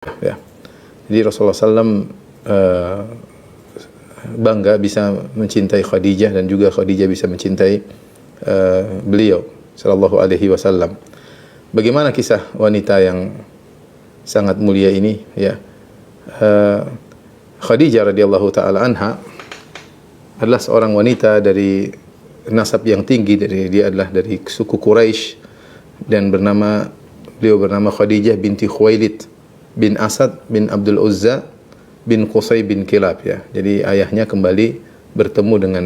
Ya. Jadi Rasulullah SAW bangga bisa mencintai Khadijah dan juga Khadijah bisa mencintai beliau sallallahu alaihi wasallam. Bagaimana kisah wanita yang sangat mulia ini ya. Khadijah radhiyallahu taala anha adalah seorang wanita dari nasab yang tinggi, dia adalah dari suku Quraisy dan beliau bernama Khadijah binti Khuwailid bin Asad bin Abdul Uzza bin Qusay bin Kilab ya. Jadi ayahnya kembali bertemu dengan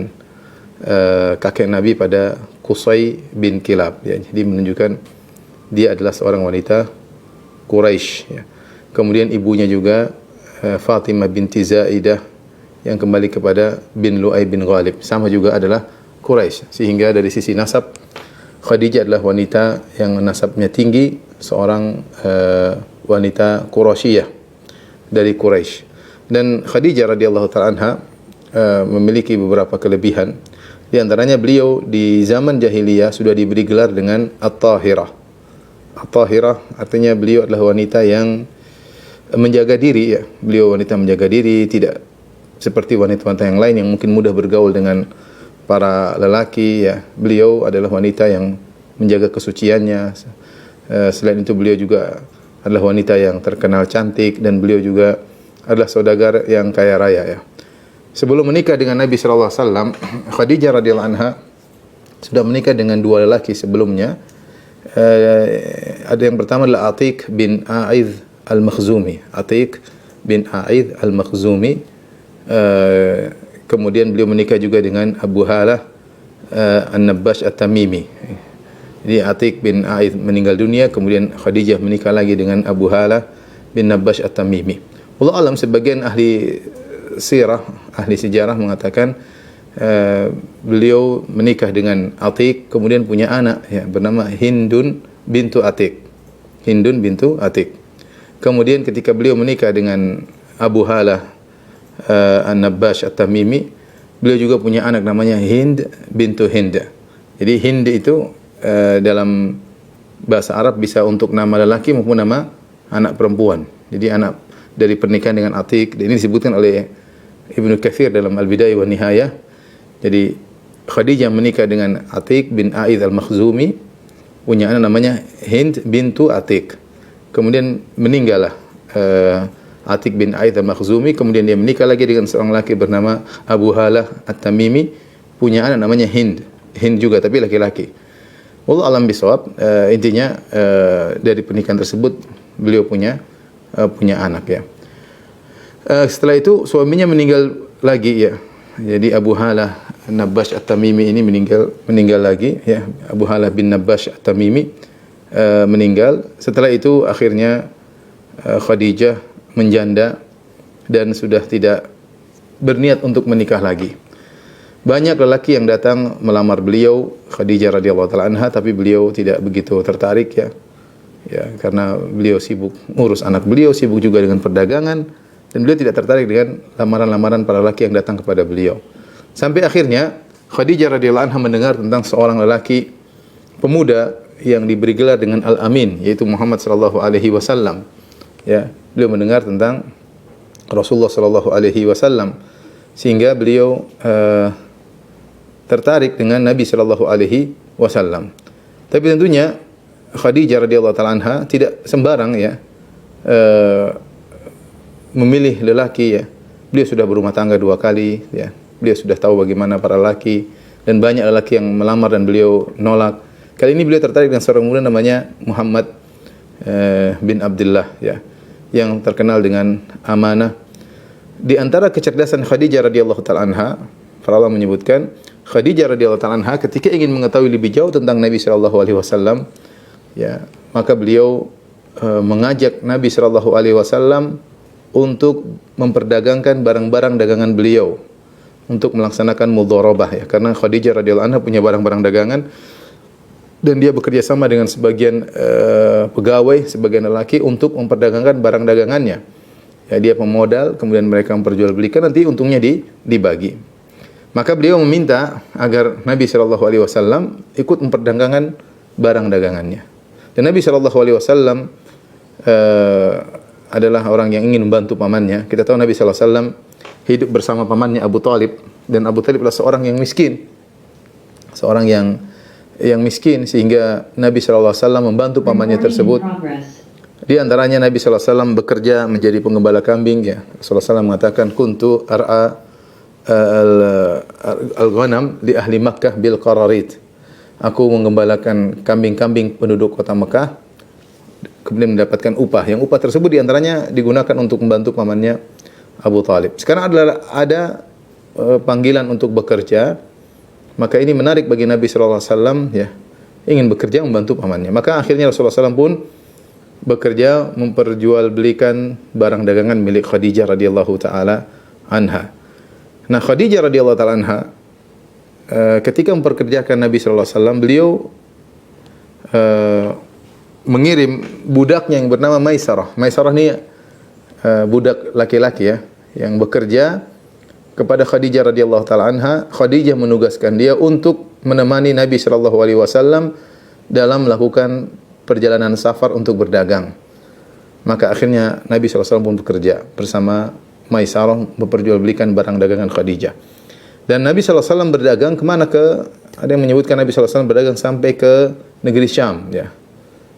kakek Nabi pada Qusay bin Kilab ya. Jadi menunjukkan dia adalah seorang wanita Quraisy ya. Kemudian ibunya juga Fatimah binti Zaidah yang kembali kepada bin Lu'ay bin Ghalib, sama juga adalah Quraisy. Sehingga dari sisi nasab Khadijah adalah wanita yang nasabnya tinggi, seorang wanita Quraisyiyah dari Quraisy. Dan Khadijah radhiyallahu ta'ala anha memiliki beberapa kelebihan. Di antaranya beliau di zaman jahiliyah sudah diberi gelar dengan At-Tahirah. At-Tahirah artinya beliau adalah wanita yang menjaga diri ya. Beliau wanita menjaga diri, tidak seperti wanita-wanita yang lain yang mungkin mudah bergaul dengan para lelaki ya. Beliau adalah wanita yang menjaga kesuciannya. Selain itu beliau juga adalah wanita yang terkenal cantik dan beliau juga adalah saudagar yang kaya raya ya. Sebelum menikah dengan Nabi sallallahu alaihi wasallam, Khadijah radhiyallahu anha sudah menikah dengan dua lelaki sebelumnya. Ada yang pertama adalah Atiq bin A'idh al-Makhzumi. Atiq bin A'idh al-Makhzumi. Kemudian beliau menikah juga dengan Abu Halah An-Nabbash At-Tamimi. Jadi Atiq bin A'idh meninggal dunia, kemudian Khadijah menikah lagi dengan Abu Halah bin Nabbash At-Tamimi. Allah alam, sebagian ahli sirah, ahli sejarah mengatakan beliau menikah dengan Atiq, kemudian punya anak ya, bernama Hindun bintu Atiq. Hindun bintu Atiq. Kemudian ketika beliau menikah dengan Abu Halah An-Nabbash At-Tamimi, beliau juga punya anak namanya Hind bintu Hind. Jadi Hind itu dalam bahasa Arab bisa untuk nama lelaki maupun nama anak perempuan. Jadi anak dari pernikahan dengan Atiq. Ini disebutkan oleh Ibnu Katsir dalam Al-Bidayah wa Nihayah. Jadi Khadijah menikah dengan Atiq bin A'idh al-Makhzumi, punya anak namanya Hind bintu Atiq. Kemudian meninggallah Atiq bin A'idh al-Makhzumi, kemudian dia menikah lagi dengan seorang laki bernama Abu Halah At-Tamimi, punya anak namanya Hind. Hind juga tapi laki-laki. Wallahu alam bisawab. Intinya dari pernikahan tersebut beliau punya anak ya. Setelah itu suaminya meninggal lagi ya. Jadi Abu Halah Nabbash At-Tamimi ini meninggal lagi ya. Abu Halah bin Nabbash At-Tamimi meninggal. Setelah itu akhirnya Khadijah menjanda dan sudah tidak berniat untuk menikah lagi. Banyak lelaki yang datang melamar beliau, Khadijah radhiyallahu taala anha, tapi beliau tidak begitu tertarik ya. Ya, karena beliau sibuk ngurus anak beliau, sibuk juga dengan perdagangan, dan beliau tidak tertarik dengan lamaran-lamaran para lelaki yang datang kepada beliau. Sampai akhirnya Khadijah radhiyallahu anha mendengar tentang seorang lelaki pemuda yang diberi gelar dengan Al-Amin, yaitu Muhammad sallallahu alaihi wasallam. Ya, beliau mendengar tentang Rasulullah sallallahu alaihi wasallam sehingga beliau tertarik dengan Nabi sallallahu alaihi wasallam. Tapi tentunya Khadijah radhiyallahu taala anha tidak sembarang ya memilih lelaki ya. Beliau sudah berumah tangga 2 kali ya. Beliau sudah tahu bagaimana para lelaki dan banyak lelaki yang melamar dan beliau nolak. Kali ini beliau tertarik dengan seorang muda namanya Muhammad bin Abdullah ya, yang terkenal dengan amanah. Di antara kecerdasan Khadijah radhiyallahu taala anha, para ulama menyebutkan Khadijah radhiyallahu taala anha ketika ingin mengetahui lebih jauh tentang Nabi sallallahu alaihi wasallam ya, maka beliau mengajak Nabi sallallahu alaihi wasallam untuk memperdagangkan barang-barang dagangan beliau, untuk melaksanakan mudharabah ya, karena Khadijah radhiyallahu anha punya barang-barang dagangan dan dia bekerja sama dengan sebagian pegawai, sebagian lelaki untuk memperdagangkan barang dagangannya. Ya, dia pemodal, kemudian mereka memperjualbelikan, nanti untungnya dibagi. Maka beliau meminta agar Nabi sallallahu alaihi wasallam ikut memperdagangkan barang dagangannya. Dan Nabi sallallahu alaihi wasallam adalah orang yang ingin membantu pamannya. Kita tahu Nabi sallallahu alaihi wasallam hidup bersama pamannya Abu Talib, dan Abu Talib adalah seorang yang miskin. Seorang yang miskin, sehingga Nabi sallallahu alaihi wasallam membantu pamannya tersebut. Di antaranya Nabi sallallahu alaihi wasallam bekerja menjadi penggembala kambing, ya. Rasulullah SAW mengatakan kuntu ar'a al-ghanam li ahli Makkah bil qararit. Aku menggembalakan kambing-kambing penduduk kota Mekah, kemudian mendapatkan upah. Yang upah tersebut di antaranya digunakan untuk membantu pamannya Abu Talib. Sekarang ada panggilan untuk bekerja, maka ini menarik bagi Nabi sallallahu alaihi wasallam, ya, ingin bekerja membantu pamannya. Maka akhirnya Rasulullah SAW pun bekerja memperjualbelikan barang dagangan milik Khadijah radhiyallahu taala anha. Nah, Khadijah radhiyallahu taala anha ketika memperkerjakan Nabi sallallahu alaihi wasallam, beliau mengirim budaknya yang bernama Maisarah. Maisarah ini budak laki-laki, ya, yang bekerja kepada Khadijah radhiyallahu taala anha. Khadijah menugaskan dia untuk menemani Nabi sallallahu alaihi wasallam dalam melakukan perjalanan safar untuk berdagang. Maka akhirnya Nabi sallallahu alaihi wasallam pun bekerja bersama Maisarah memperjualbelikan barang dagangan Khadijah. Dan Nabi sallallahu alaihi wasallam berdagang kemana? Ada yang menyebutkan Nabi sallallahu alaihi wasallam berdagang sampai ke negeri Syam, ya.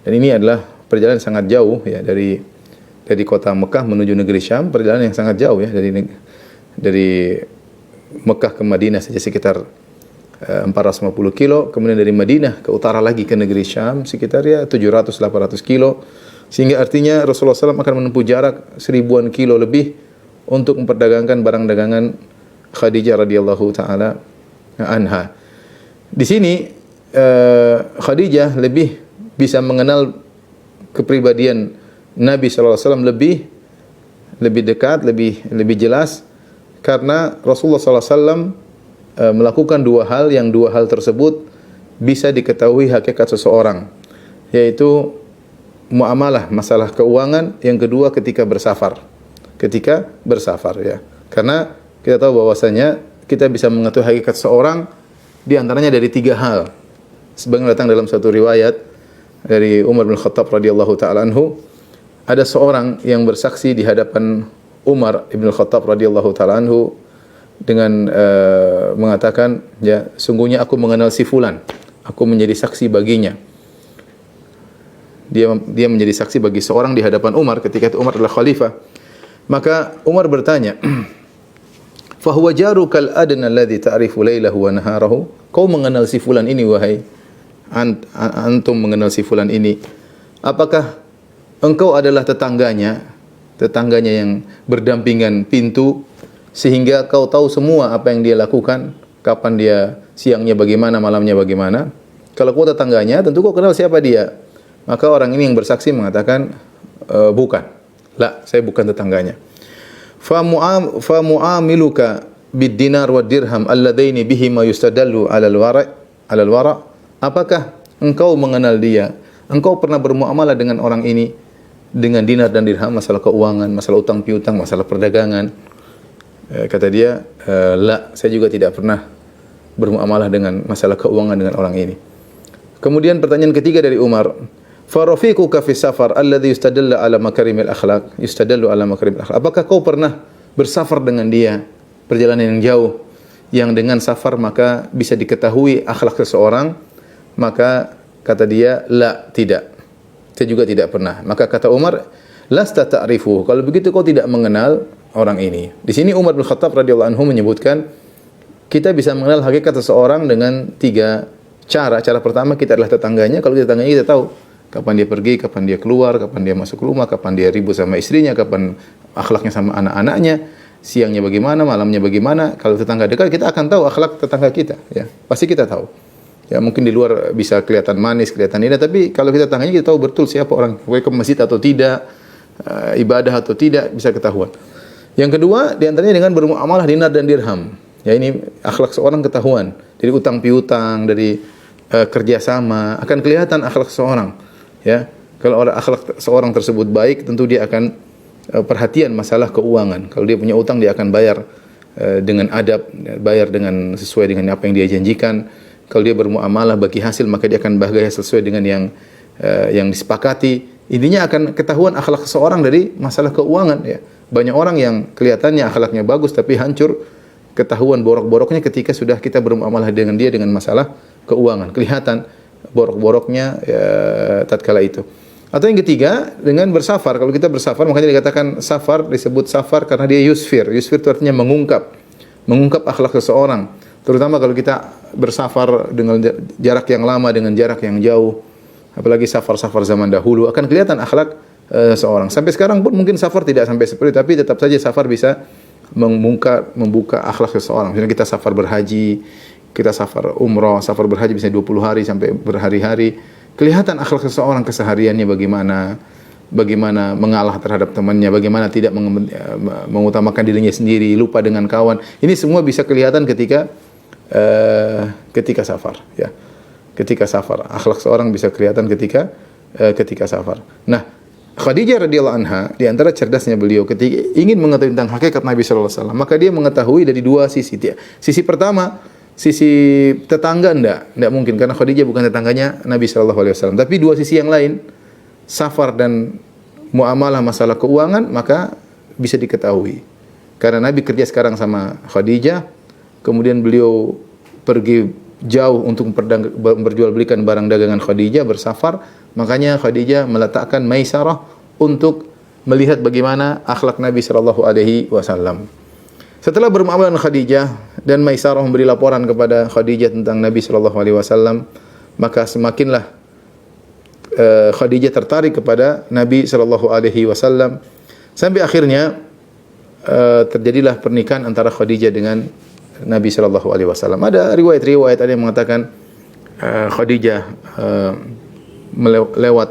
Dan ini adalah perjalanan sangat jauh, ya, dari kota Mekah menuju negeri Syam, perjalanan yang sangat jauh, ya, dari Mekah ke Madinah saja sekitar 450 kilo, kemudian dari Madinah ke utara lagi ke negeri Syam sekitar 700-800 kilo, sehingga artinya Rasulullah SAW akan menempuh jarak 1000-an kilo lebih untuk memperdagangkan barang dagangan Khadijah radhiyallahu taala anha. Di sini Khadijah lebih bisa mengenal kepribadian Nabi sallallahu alaihi wasallam lebih dekat, lebih jelas, karena Rasulullah sallallahu alaihi wasallam melakukan dua hal tersebut bisa diketahui hakikat seseorang, yaitu muamalah, masalah keuangan, yang kedua ketika bersafar, ya. Karena kita tahu bahwasanya kita bisa mengetahui hakikat seorang di antaranya dari 3 hal. Sebagaimana datang dalam satu riwayat dari Umar bin Khattab radhiyallahu taala anhu, ada seorang yang bersaksi di hadapan Umar bin Khattab radhiyallahu taala anhu dengan mengatakan, ya, sungguhnya aku mengenal si fulan, aku menjadi saksi baginya. Dia menjadi saksi bagi seorang di hadapan Umar ketika itu Umar adalah khalifah. Maka Umar bertanya, fa huwa jarukal adna alladhi ta'rifu lailahu wa naharahu. Kau mengenal si fulan ini, wahai antum mengenal si fulan ini, apakah engkau adalah tetangganya yang berdampingan pintu, sehingga kau tahu semua apa yang dia lakukan, kapan dia siangnya bagaimana, malamnya bagaimana? Kalau kau tetangganya, tentu kau kenal siapa dia. Maka orang ini yang bersaksi mengatakan, bukan. La, saya bukan tetangganya. Fa mu'amiluka bid dinar wa dirham alladaini bihi ma yustadallu 'ala al-wara'. Apakah engkau mengenal dia? Engkau pernah bermuamalah dengan orang ini dengan dinar dan dirham, masalah keuangan, masalah utang piutang, masalah perdagangan? Kata dia, la, saya juga tidak pernah bermuamalah dengan masalah keuangan dengan orang ini. Kemudian pertanyaan ketiga dari Umar, fa rafiquka fi safar alladhi yustadallu 'ala makarimil akhlaq, apakah kau pernah bersafar dengan dia, perjalanan yang jauh, yang dengan safar maka bisa diketahui akhlak seseorang? Maka kata dia, la, tidak, saya juga tidak pernah. Maka kata Umar, lasta ta'rifu, kalau begitu kau tidak mengenal orang ini. Di sini Umar bin Khattab radhiyallahu anhu menyebutkan kita bisa mengenal hakikat seseorang dengan 3 cara. Cara pertama, kita adalah tetangganya. Kalau kita tetangganya, kita tahu kapan dia pergi, kapan dia keluar, kapan dia masuk rumah, kapan dia ribut sama istrinya, kapan akhlaknya sama anak-anaknya, siangnya bagaimana, malamnya bagaimana. Kalau tetangga dekat, kita akan tahu akhlak tetangga kita, ya. Pasti kita tahu. Ya, mungkin di luar bisa kelihatan manis, kelihatan indah, tapi kalau kita tetangganya, kita tahu betul siapa orang, ke masjid atau tidak, ibadah atau tidak, bisa ketahuan. Yang kedua, di antaranya dengan bermuamalah dinar dan dirham. Ya, ini akhlak seorang ketahuan. Dari utang piutang, dari kerjasama, akan kelihatan akhlak seorang. Ya, kalau akhlak seorang tersebut baik, tentu dia akan perhatian masalah keuangan. Kalau dia punya utang, dia akan bayar dengan adab, bayar dengan sesuai dengan apa yang dia janjikan. Kalau dia bermuamalah bagi hasil, maka dia akan bahagia sesuai dengan yang disepakati. Intinya akan ketahuan akhlak seseorang dari masalah keuangan ya. Banyak orang yang kelihatannya akhlaknya bagus tapi hancur, ketahuan borok-boroknya ketika sudah kita bermuamalah dengan dia dengan masalah keuangan. Kelihatan borok-boroknya ya, tatkala itu. Atau yang ketiga, dengan bersafar. Kalau kita bersafar, makanya dikatakan safar, disebut safar karena dia yusfir. Yusfir itu artinya mengungkap akhlak seseorang. Terutama kalau kita bersafar dengan jarak yang lama dengan jarak yang jauh. Apalagi safar-safar zaman dahulu akan kelihatan akhlak seorang. Sampai sekarang pun mungkin safar tidak sampai seperti itu, tapi tetap saja safar bisa membuka akhlak seseorang. Misalnya kita safar berhaji, kita safar umrah, safar berhaji bisa 20 hari sampai berhari-hari. Kelihatan akhlak seseorang kesehariannya bagaimana mengalah terhadap temannya, bagaimana tidak mengutamakan dirinya sendiri, lupa dengan kawan. Ini semua bisa kelihatan ketika safar ya. Ketika safar, akhlak seorang bisa kelihatan ketika safar. Nah, Khadijah radhiyallahu anha di antara cerdasnya beliau ketika ingin mengetahui tentang hakikat Nabi sallallahu alaihi wasallam, maka dia mengetahui dari dua sisi. Sisi pertama, sisi tetangga enggak mungkin karena Khadijah bukan tetangganya Nabi sallallahu alaihi wasallam. Tapi dua sisi yang lain, safar dan muamalah masalah keuangan, maka bisa diketahui. Karena Nabi kerja sekarang sama Khadijah, kemudian beliau pergi jauh untuk memperjualbelikan barang dagangan Khadijah, bersafar, makanya Khadijah meletakkan Maisarah untuk melihat bagaimana akhlak Nabi sallallahu alaihi wasallam. Setelah bermuamalah dengan Khadijah dan Maisarah memberi laporan kepada Khadijah tentang Nabi sallallahu alaihi wasallam, maka semakinlah Khadijah tertarik kepada Nabi sallallahu alaihi wasallam sampai akhirnya terjadilah pernikahan antara Khadijah dengan Nabi sallallahu alaihi wasallam. Ada riwayat-riwayat ada yang mengatakan Khadijah lewat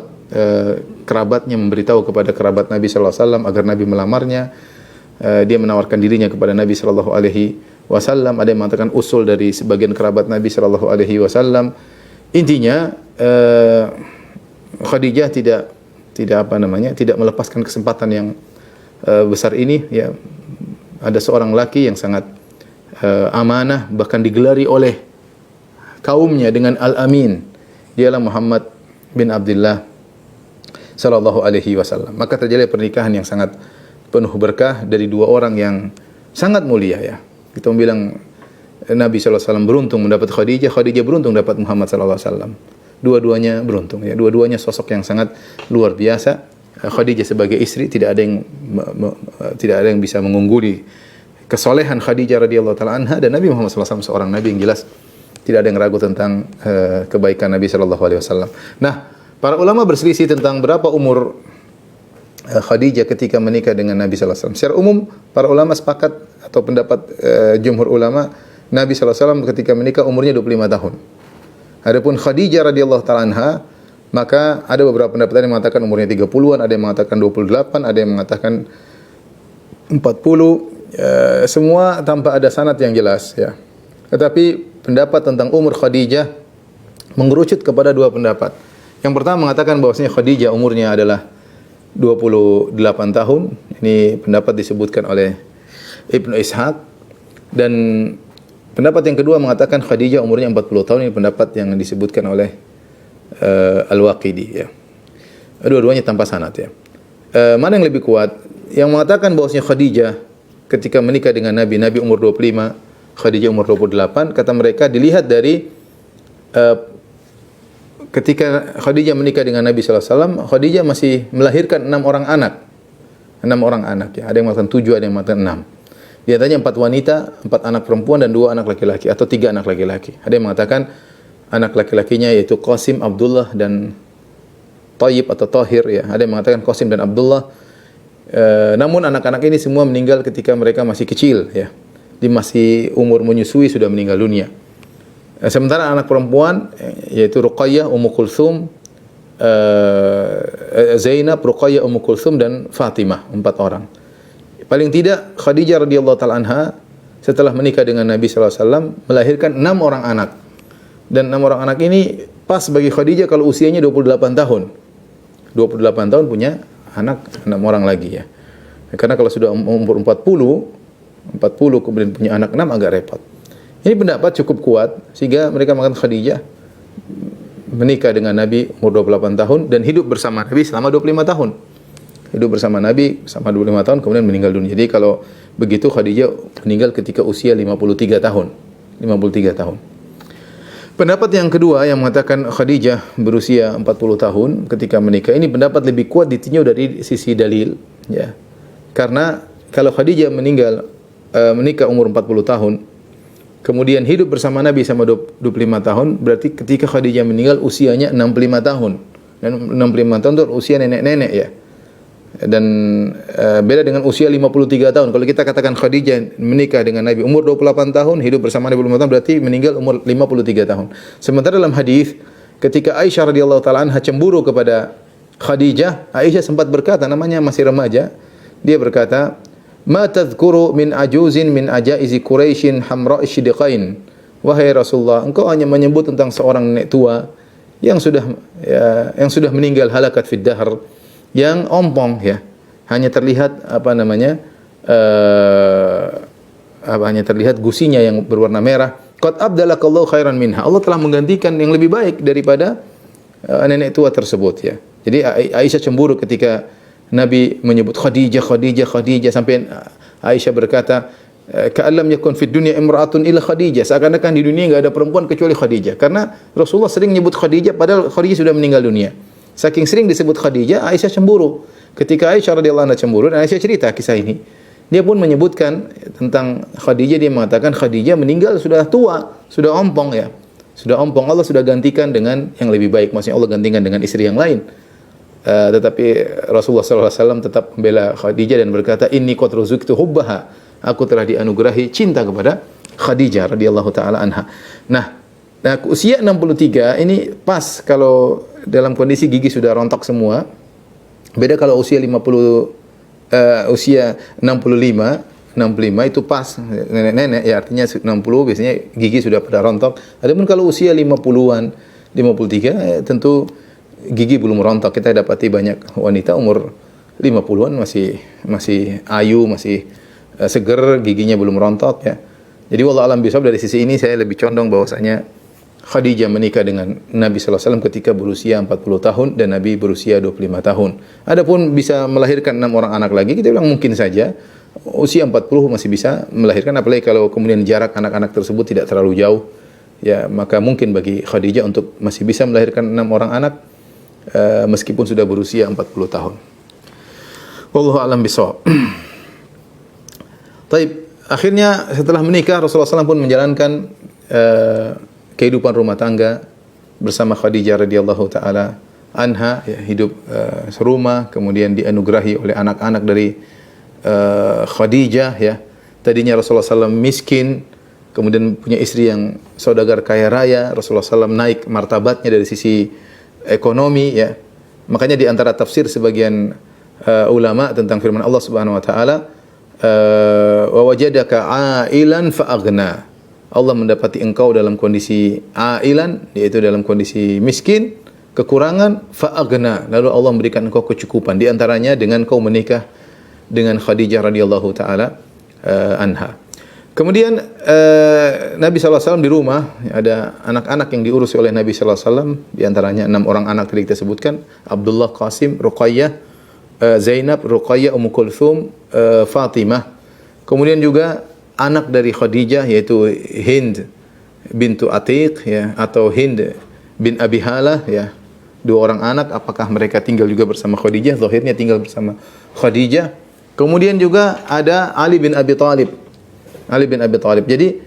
kerabatnya memberitahu kepada kerabat Nabi sallallahu alaihi wasallam agar Nabi melamarnya. Dia menawarkan dirinya kepada Nabi sallallahu alaihi wasallam. Ada yang mengatakan usul dari sebagian kerabat Nabi sallallahu alaihi wasallam. Intinya Khadijah tidak melepaskan kesempatan yang besar ini ya. Ada seorang laki yang sangat amanah, bahkan digelari oleh kaumnya dengan Al-Amin. Dialah Muhammad bin Abdullah sallallahu alaihi wasallam. Maka terjadi pernikahan yang sangat penuh berkah dari dua orang yang sangat mulia ya. Kita bilang Nabi sallallahu alaihi wasallam beruntung mendapat Khadijah, Khadijah beruntung dapat Muhammad sallallahu alaihi wasallam. Dua-duanya beruntung ya. Dua-duanya sosok yang sangat luar biasa. Khadijah sebagai istri tidak ada yang bisa mengungguli kesolehan Khadijah radhiyallahu taala anha, dan Nabi Muhammad sallallahu alaihi wasallam seorang nabi yang jelas tidak ada yang ragu tentang kebaikan Nabi sallallahu alaihi wasallam. Nah, para ulama berselisih tentang berapa umur Khadijah ketika menikah dengan Nabi sallallahu alaihi wasallam. Secara umum para ulama sepakat atau pendapat jumhur ulama, Nabi sallallahu alaihi wasallam ketika menikah umurnya 25 tahun. Adapun Khadijah radhiyallahu taala anha, maka ada beberapa pendapat yang mengatakan umurnya 30-an, ada yang mengatakan 28, ada yang mengatakan 40. Semua tanpa ada sanad yang jelas ya. Tetapi pendapat tentang umur Khadijah mengerucut kepada dua pendapat. Yang pertama mengatakan bahwasanya Khadijah umurnya adalah 28 tahun. Ini pendapat disebutkan oleh Ibnu Ishaq. Dan pendapat yang kedua mengatakan Khadijah umurnya 40 tahun. Ini pendapat yang disebutkan oleh Al-Waqidi ya. Dua-duanya tanpa sanad ya. Mana yang lebih kuat? Yang mengatakan bahwasanya Khadijah ketika menikah dengan Nabi umur 25, Khadijah umur 28, kata mereka dilihat dari ketika Khadijah menikah dengan Nabi sallallahu alaihi wasallam, Khadijah masih melahirkan 6 orang anak. 6 orang anak ya. Ada yang mengatakan 7, ada yang mengatakan 6. Di antaranya 4 wanita, 4 anak perempuan dan 2 anak laki-laki atau 3 anak laki-laki. Ada yang mengatakan anak laki-lakinya yaitu Qasim, Abdullah dan Thayyib atau Tahir ya. Ada yang mengatakan Qasim dan Abdullah. Namun anak-anak ini semua meninggal ketika mereka masih kecil ya. Di masih umur menyusui sudah meninggal dunia. Sementara anak perempuan yaitu Ruqayyah, Ummu Kulthum, Zainab, Ruqayyah, Ummu Kulthum dan Fatimah, 4 orang. Paling tidak Khadijah radhiyallahu taala anha setelah menikah dengan Nabi sallallahu alaihi wasallam melahirkan 6 orang anak. Dan 6 orang anak ini pas bagi Khadijah kalau usianya 28 tahun. 28 tahun punya anak 6 orang lagi ya. Karena kalau sudah umur 40 kemudian punya anak 6 agak repot. Ini pendapat cukup kuat sehingga mereka mengatakan Khadijah menikah dengan Nabi umur 28 tahun dan hidup bersama Nabi selama 25 tahun. Hidup bersama Nabi selama 25 tahun kemudian meninggal dunia. Jadi kalau begitu Khadijah meninggal ketika usia 53 tahun. 53 tahun. Pendapat yang kedua yang mengatakan Khadijah berusia 40 tahun ketika menikah, ini pendapat lebih kuat ditinjau dari sisi dalil, ya. Karena kalau Khadijah menikah umur 40 tahun, kemudian hidup bersama Nabi sama 25 tahun, berarti ketika Khadijah meninggal usianya 65 tahun. Dan 65 tahun itu usia nenek-nenek, ya. Dan beda dengan usia 53 tahun. Kalau kita katakan Khadijah menikah dengan Nabi umur 28 tahun, hidup bersama Nabi 25 tahun, berarti meninggal umur 53 tahun. Sementara dalam hadis ketika Aisyah radhiyallahu taala anha cemburu kepada Khadijah, Aisyah sempat berkata, namanya masih remaja, dia berkata, "Ma tadhkuru min ajuzin min ajaizi Quraisyin hamra'i shidqain." Wahai Rasulullah, engkau hanya menyebut tentang seorang nenek tua yang sudah meninggal halakat fid dahr, yang ompong, ya, hanya terlihat hanya terlihat gusinya yang berwarna merah. Qad abdalakallahu khairan minha. Allah telah menggantikan yang lebih baik daripada nenek tua tersebut, ya. Jadi Aisyah cemburu ketika Nabi menyebut Khadijah, Khadijah, Khadijah, sampai Aisyah berkata, "Ka'allam yakun fid dunya imra'atun illa Khadijah." Seakan-akan di dunia enggak ada perempuan kecuali Khadijah. Karena Rasulullah sering menyebut Khadijah padahal Khadijah sudah meninggal dunia. Saking sering disebut Khadijah, Aisyah cemburu. Ketika Aisyah radhiyallahu anha cemburu, dan Aisyah cerita kisah ini, dia pun menyebutkan tentang Khadijah. Dia mengatakan Khadijah meninggal sudah tua, sudah ompong, ya. Sudah ompong, Allah sudah gantikan dengan yang lebih baik. Maksudnya Allah gantikan dengan istri yang lain. Tetapi Rasulullah SAW tetap membela Khadijah dan berkata, "Inni qad ruziqtu hubbaha." Aku telah dianugerahi cinta kepada Khadijah radhiyallahu taala anha. Nah, usia 63 ini pas kalau dalam kondisi gigi sudah rontok semua. Beda kalau usia 65 itu pas nenek-nenek, ya, artinya 60 biasanya gigi sudah pada rontok. Adapun kalau usia 50-an, 53 tentu gigi belum rontok. Kita dapati banyak wanita umur 50-an masih ayu, masih seger, giginya belum rontok, ya. Jadi wallahu alam bisawab, dari sisi ini saya lebih condong bahwasanya Khadijah menikah dengan Nabi sallallahu alaihi wasallam ketika berusia 40 tahun dan Nabi berusia 25 tahun. Adapun bisa melahirkan 6 orang anak lagi, kita bilang mungkin saja. Usia 40 masih bisa melahirkan, apalagi kalau kemudian jarak anak-anak tersebut tidak terlalu jauh. Ya, maka mungkin bagi Khadijah untuk masih bisa melahirkan 6 orang anak meskipun sudah berusia 40 tahun. Wallahu a'lam bishawab. Taib, akhirnya setelah menikah Rasulullah SAW pun menjalankan kehidupan rumah tangga bersama Khadijah radhiyallahu taala anha, ya, hidup serumah, kemudian dianugerahi oleh anak-anak dari Khadijah, ya. Tadinya Rasulullah SAW miskin, kemudian punya istri yang saudagar kaya raya. Rasulullah SAW naik martabatnya dari sisi ekonomi, ya. Makanya di antara tafsir sebagian ulama tentang firman Allah Subhanahu wa taala, "Wa wajadaka 'ailan fa aghna." Allah mendapati engkau dalam kondisi ailan, yaitu dalam kondisi miskin, kekurangan, fa'aghna, lalu Allah memberikan engkau kecukupan. Di antaranya dengan kau menikah dengan Khadijah radhiyallahu taala anha. Kemudian Nabi SAW di rumah ada anak-anak yang diurus oleh Nabi SAW, di antaranya 6 orang anak tadi kita sebutkan, Abdullah, Qasim, Ruqayyah, Zainab, Ruqayyah, Ummu Kulthum, Fatimah. Kemudian juga anak dari Khadijah yaitu Hind bintu Atiq, ya, atau Hind bin Abi Halah, ya. 2 orang anak, apakah mereka tinggal juga bersama Khadijah? Zahirnya tinggal bersama Khadijah. Kemudian juga ada Ali bin Abi Thalib. Ali bin Abi Thalib. Jadi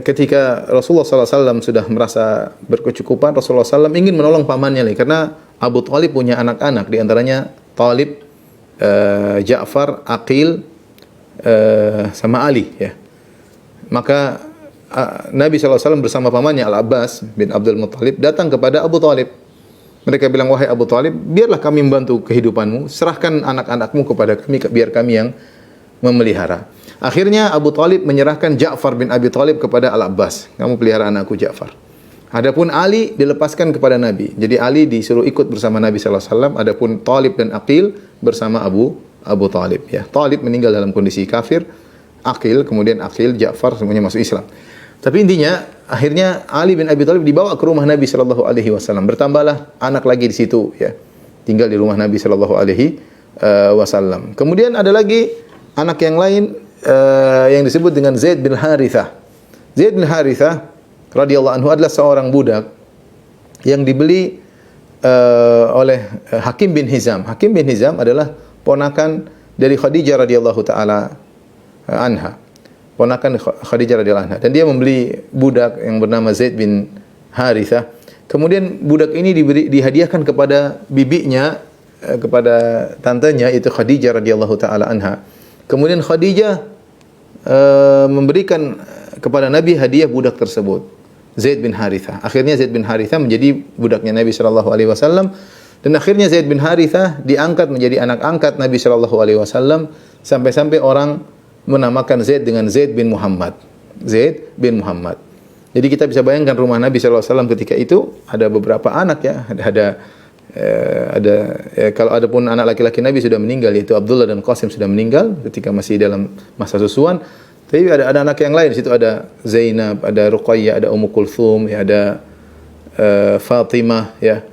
ketika Rasulullah SAW sudah merasa berkecukupan, Rasulullah SAW ingin menolong pamannya lagi, karena Abu Thalib punya anak-anak, di antaranya Thalib, Ja'far, Aqil, sama Ali, ya. Maka Nabi SAW bersama pamannya Al-Abbas bin Abdul Muttalib datang kepada Abu Thalib. Mereka bilang, "Wahai Abu Thalib, biarlah kami membantu kehidupanmu, serahkan anak-anakmu kepada kami, biar kami yang memelihara." Akhirnya Abu Thalib menyerahkan Ja'far bin Abi Thalib kepada Al-Abbas. "Kamu pelihara anakku Ja'far." Adapun Ali dilepaskan kepada Nabi. Jadi Ali disuruh ikut bersama Nabi SAW. Adapun Thalib dan Aqil bersama Abu Thalib, ya. Thalib meninggal dalam kondisi kafir, Aqil, kemudian Aqil, Ja'far semuanya masuk Islam. Tapi intinya akhirnya Ali bin Abi Thalib dibawa ke rumah Nabi sallallahu alaihi wasallam. Bertambahlah anak lagi di situ ya. Tinggal di rumah Nabi sallallahu alaihi wasallam. Kemudian ada lagi anak yang lain yang disebut dengan Zaid bin Harithah. Zaid bin Harithah radhiyallahu anhu adalah seorang budak yang dibeli oleh Hakim bin Hizam. Hakim bin Hizam adalah ponakan dari Khadijah radhiyallahu taala anha. Ponakan Khadijah radhiyallahu anha, dan dia membeli budak yang bernama Zaid bin Harithah. Kemudian budak ini dihadiahkan kepada bibinya, kepada tantenya itu Khadijah radhiyallahu taala anha. Kemudian Khadijah memberikan kepada Nabi hadiah budak tersebut, Zaid bin Harithah. Akhirnya Zaid bin Harithah menjadi budaknya Nabi sallallahu alaihi wasallam, dan akhirnya Zaid bin Harithah diangkat menjadi anak angkat Nabi sallallahu alaihi wasallam, sampai-sampai orang menamakan Zaid dengan Zaid bin Muhammad. Zaid bin Muhammad. Jadi kita bisa bayangkan rumah Nabi sallallahu alaihi wasallam ketika itu ada beberapa anak ya, kalau ada pun anak laki-laki Nabi sudah meninggal, yaitu Abdullah dan Qasim sudah meninggal ketika masih dalam masa susuan. Tapi ada anak yang lain di situ, ada Zainab, ada Ruqayyah, ada Ummu Kulthum, ya, ada Fatimah ya.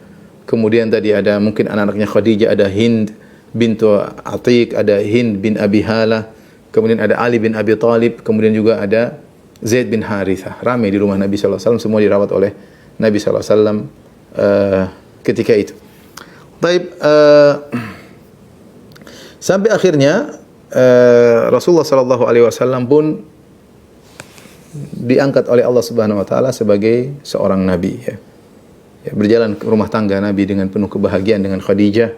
Kemudian tadi ada mungkin anak-anaknya Khadijah, ada Hind bintu Atiq, ada Hind bin Abi Halah. Kemudian ada Ali bin Abi Thalib, kemudian juga ada Zaid bin Harithah. Ramai di rumah Nabi sallallahu alaihi wasallam, semua dirawat oleh Nabi sallallahu alaihi wasallam ketika itu. Baik, sampai akhirnya Rasulullah sallallahu alaihi wasallam pun diangkat oleh Allah Subhanahu wa taala sebagai seorang nabi ya. Ya, berjalan ke rumah tangga Nabi dengan penuh kebahagiaan dengan Khadijah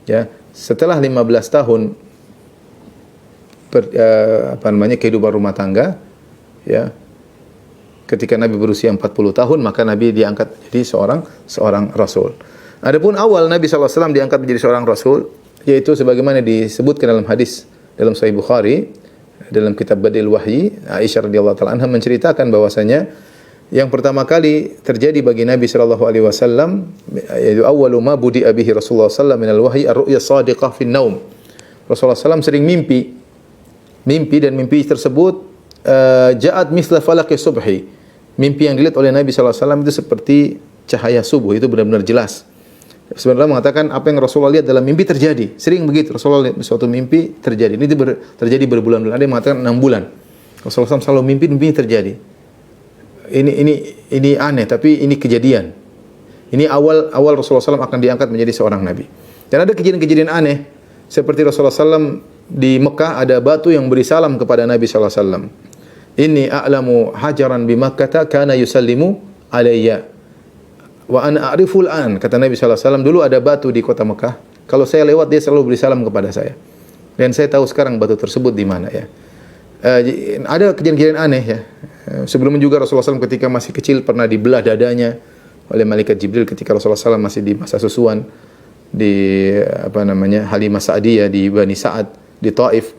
ya. Setelah 15 tahun kehidupan rumah tangga ya, ketika Nabi berusia 40 tahun maka Nabi diangkat menjadi seorang rasul. Adapun awal Nabi sallallahu alaihi wasallam diangkat menjadi seorang rasul, yaitu sebagaimana disebutkan dalam hadis dalam Sahih Bukhari dalam kitab Badil Wahyi, Aisyah radhiyallahu taala anha menceritakan bahwasanya yang pertama kali terjadi bagi Nabi sallallahu alaihi wasallam, yaitu awwalu ma budi'a bihi Rasulullah sallallahu alaihi wasallam min al-wahyi ar-ru'ya shadiqah fi an-naum. Rasulullah sallallahu sering mimpi, dan mimpi tersebut ja'at mithla falaqi subhi. Mimpi yang dilihat oleh Nabi sallallahu alaihi wasallam itu seperti cahaya subuh, itu benar-benar jelas. Sebenarnya mengatakan apa yang Rasulullah lihat dalam mimpi terjadi. Sering begitu, Rasulullah lihat suatu mimpi terjadi. Ini terjadi berbulan-bulan. Ada yang mengatakan 6 bulan. Rasulullah SAW selalu mimpi terjadi. Ini aneh, tapi ini kejadian. Ini awal Rasulullah SAW akan diangkat menjadi seorang nabi. Dan ada kejadian-kejadian aneh seperti Rasulullah SAW di Mekah ada batu yang beri salam kepada Nabi SAW. Inni a'lamu hajaran bi Makkah kana yusallimu alayya wa ana a'riful an. Kata Nabi SAW, dulu ada batu di kota Mekah, kalau saya lewat dia selalu beri salam kepada saya. Dan saya tahu sekarang batu tersebut di mana ya. Ada kejadian-kejadian aneh ya. Sebelumnya juga Rasulullah SAW ketika masih kecil pernah dibelah dadanya oleh malaikat Jibril ketika Rasulullah SAW masih di masa susuan di Halimah Sa'diyah di Bani Sa'ad di Taif.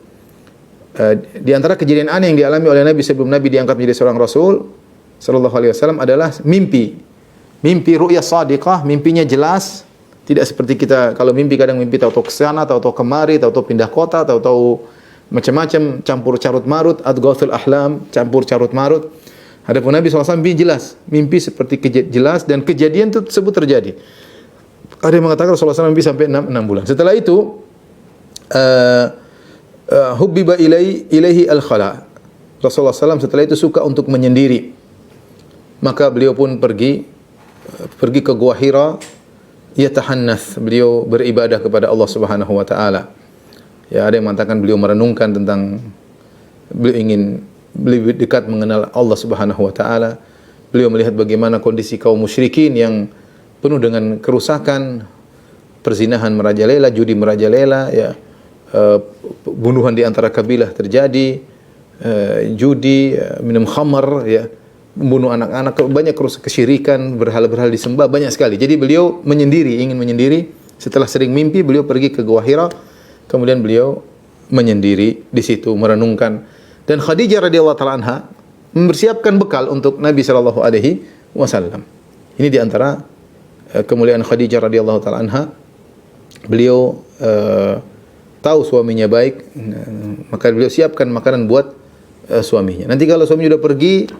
Di antara kejadian aneh yang dialami oleh Nabi sebelum Nabi diangkat menjadi seorang Rasul sallallahu alaihi wasallam adalah mimpi ru'ya shadiqah, mimpinya jelas, tidak seperti kita kalau mimpi kadang mimpi tahu-tahu ke sana, tahu-tahu kemari, tahu-tahu pindah kota, tahu-tahu macam-macam, campur carut marut, adghathul ahlam, campur carut marut. Adapun Nabi SAW mimpi seperti jelas dan kejadian tersebut terjadi. Ada yang mengatakan Rasulullah SAW mimpi sampai 6 bulan. Setelah itu hubbiba ilaihi al-khala. Rasulullah SAW setelah itu suka untuk menyendiri. Maka beliau pun pergi ke Gua Hira, yatahannath, beliau beribadah kepada Allah Subhanahu wa taala. Ya, ada yang mengatakan beliau merenungkan tentang beliau ingin lebih dekat mengenal Allah Subhanahu wa taala. Beliau melihat bagaimana kondisi kaum musyrikin yang penuh dengan kerusakan, perzinahan merajalela, judi merajalela, ya, bunuhan di antara kabilah terjadi, judi, minum khamar, ya, membunuh anak-anak, banyak kesyirikan, berhala-berhala disembah, banyak sekali. Jadi beliau ingin menyendiri. Setelah sering mimpi, beliau pergi ke Gua Hira, kemudian beliau menyendiri di situ merenungkan. Dan Khadijah radhiyallahu taala anha mempersiapkan bekal untuk Nabi sallallahu alaihi wasallam. Ini di antara kemuliaan Khadijah radhiyallahu taala anha. Beliau tahu suaminya baik, maka beliau siapkan makanan buat suaminya. Nanti kalau suaminya sudah pergi,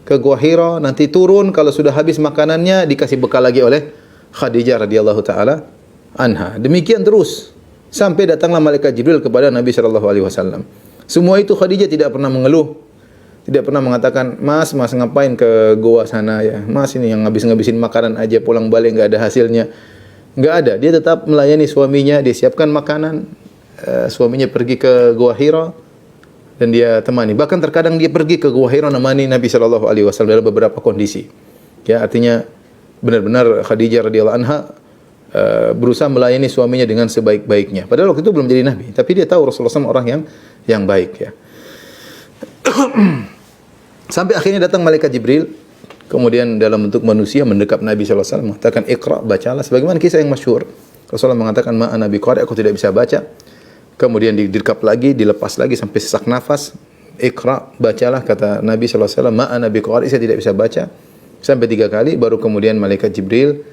ke Gua Hira, nanti turun kalau sudah habis makanannya dikasih bekal lagi oleh Khadijah radhiyallahu taala anha. Demikian terus sampai datanglah malaikat Jibril kepada Nabi sallallahu alaihi wasallam. Semua itu Khadijah tidak pernah mengeluh, tidak pernah mengatakan, Mas ngapain ke gua sana ya? Mas ini yang ngabisin makanan aja, pulang balik enggak ada hasilnya. Enggak ada. Dia tetap melayani suaminya, dia siapkan makanan. Suaminya pergi ke Gua Hira dan dia temani. Bahkan terkadang dia pergi ke Gua Hira nemani Nabi sallallahu alaihi wasallam dalam beberapa kondisi. Ya, artinya benar-benar Khadijah radhiyallahu anha berusaha melayani suaminya dengan sebaik-baiknya. Padahal waktu itu belum jadi nabi, tapi dia tahu Rasulullah SAW orang yang baik ya. Sampai akhirnya datang malaikat Jibril, kemudian dalam bentuk manusia mendekap Nabi sallallahu alaihi wasallam mengatakan, "Iqra, bacalah." Sebagaimana kisah yang masyhur. Rasulullah mengatakan, "Ma ana biqari, aku tidak bisa baca." Kemudian didekap lagi, dilepas lagi sampai sesak nafas. "Iqra, bacalah," kata Nabi sallallahu alaihi wasallam, "Ma ana biqari, saya tidak bisa baca." Sampai 3 kali, baru kemudian malaikat Jibril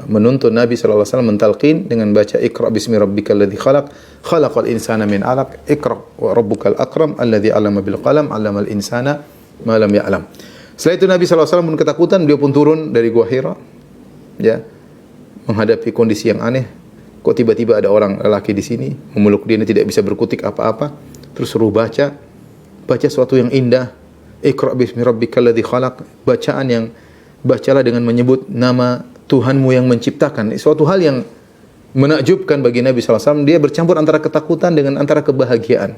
menuntun Nabi sallallahu alaihi wasallam mentalqin dengan baca Iqra bismi rabbikal ladzi khalaq khalaqal insana min 'alaq Iqra wa rabbukal akram alladzi 'allama bil qalam 'allamal insana ma lam ya'lam. Setelah itu Nabi sallallahu alaihi wasallam pun ketakutan, beliau pun turun dari Gua Hira ya, menghadapi kondisi yang aneh. Kok tiba-tiba ada orang lelaki di sini memeluk dia, tidak bisa berkutik apa-apa, terus suruh baca sesuatu yang indah. Iqra bismi rabbikal ladzi khalaq, bacaan yang bacalah dengan menyebut nama Tuhanmu yang menciptakan. Suatu hal yang menakjubkan bagi Nabi sallallahu alaihi wasallam. Dia bercampur antara ketakutan dengan antara kebahagiaan.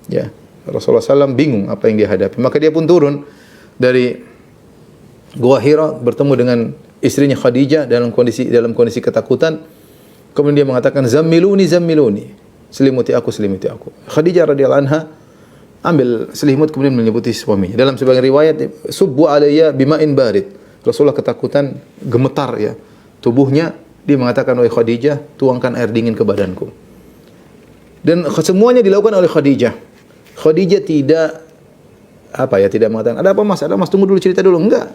Ya, Rasulullah SAW bingung apa yang dia hadapi. Maka dia pun turun dari Gua Hira bertemu dengan istrinya Khadijah dalam kondisi ketakutan. Kemudian dia mengatakan, "Zammiluni, selimuti aku." Khadijah radhiyallahu anha ambil selimut kemudian menyelimuti suaminya. Dalam sebagian riwayat, "Subbu alayya bima'in barid." Rasulullah ketakutan, gemetar ya tubuhnya. Dia mengatakan, "Wahai Khadijah, tuangkan air dingin ke badanku." Dan semuanya dilakukan oleh Khadijah. Khadijah tidak mengatakan, "Ada apa Mas? Ada Mas, tunggu dulu, cerita dulu." Enggak.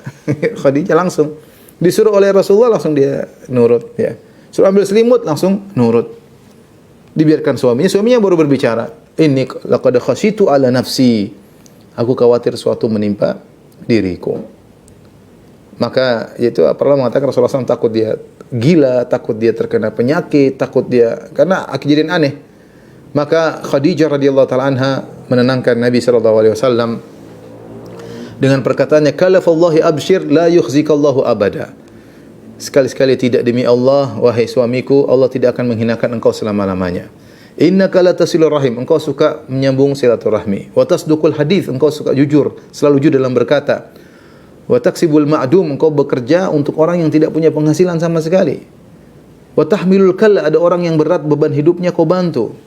Khadijah langsung disuruh oleh Rasulullah, langsung dia nurut ya. Suruh ambil selimut, langsung nurut. Dibiarkan suaminya baru berbicara, "Inni laqad khasyitu ala nafsi." Aku khawatir sesuatu menimpa diriku. Maka itu pernah mengatakan Rasulullah SAW takut dia gila, takut dia terkena penyakit, takut dia karena kejadian aneh. Maka Khadijah radhiyallahu taala anha menenangkan Nabi sallallahu alaihi wasallam dengan perkataannya, "Kalafallahi abshir la yukhzikallahu abada." Sekali-sekali tidak, demi Allah wahai suamiku, Allah tidak akan menghinakan engkau selama-lamanya. Innaka latasilur rahim, engkau suka menyambung silaturahmi. Wa tasduqul hadits, engkau suka jujur, selalu jujur dalam berkata. Wa taksibul ma'dum, engkau bekerja untuk orang yang tidak punya penghasilan sama sekali. Wa tahmilul kalla, ada orang yang berat beban hidupnya kau bantu.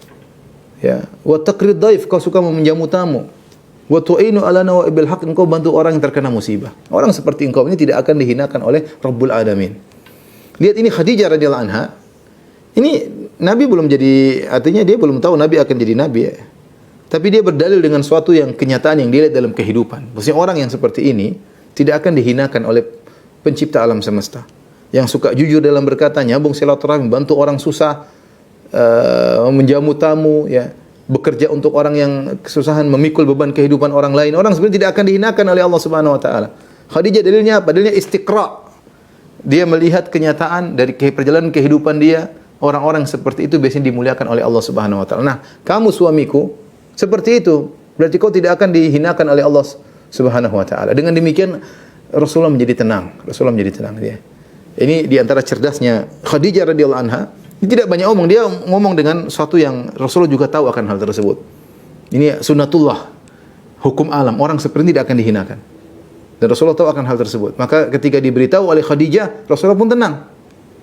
Ya, wa taqrid dhaif, kau suka menjamu tamu. Wa tu'inu ala nawaibil haq, engkau bantu orang yang terkena musibah. Orang seperti engkau ini tidak akan dihinakan oleh Rabbul Alamin. Lihat ini Khadijah radhiyallahu anha. Ini Nabi belum jadi, artinya dia belum tahu Nabi akan jadi nabi ya. Tapi dia berdalil dengan suatu yang kenyataan yang dia lihat dalam kehidupan. Maksudnya orang yang seperti ini tidak akan dihinakan oleh pencipta alam semesta. Yang suka jujur dalam berkata, nyambung silaturahmi, bantu orang susah, menjamu tamu, ya, bekerja untuk orang yang kesusahan, memikul beban kehidupan orang lain. Orang sebenarnya tidak akan dihinakan oleh Allah Subhanahu wa taala. Khadijah dalilnya apa? Dalilnya istiqra. Dia melihat kenyataan dari perjalanan kehidupan dia, orang-orang seperti itu biasanya dimuliakan oleh Allah Subhanahu wa taala. Nah, kamu suamiku seperti itu, berarti kau tidak akan dihinakan oleh Allah Subhanahu wa taala. Dengan demikian Rasulullah menjadi tenang. Dia. Ini di antara cerdasnya Khadijah radhiyallahu anha. Dia tidak banyak ngomong, dia ngomong dengan sesuatu yang Rasulullah juga tahu akan hal tersebut. Ini sunnatullah, hukum alam. Orang seperti ini tidak akan dihinakan. Dan Rasulullah tahu akan hal tersebut. Maka ketika diberitahu oleh Khadijah, Rasulullah pun tenang.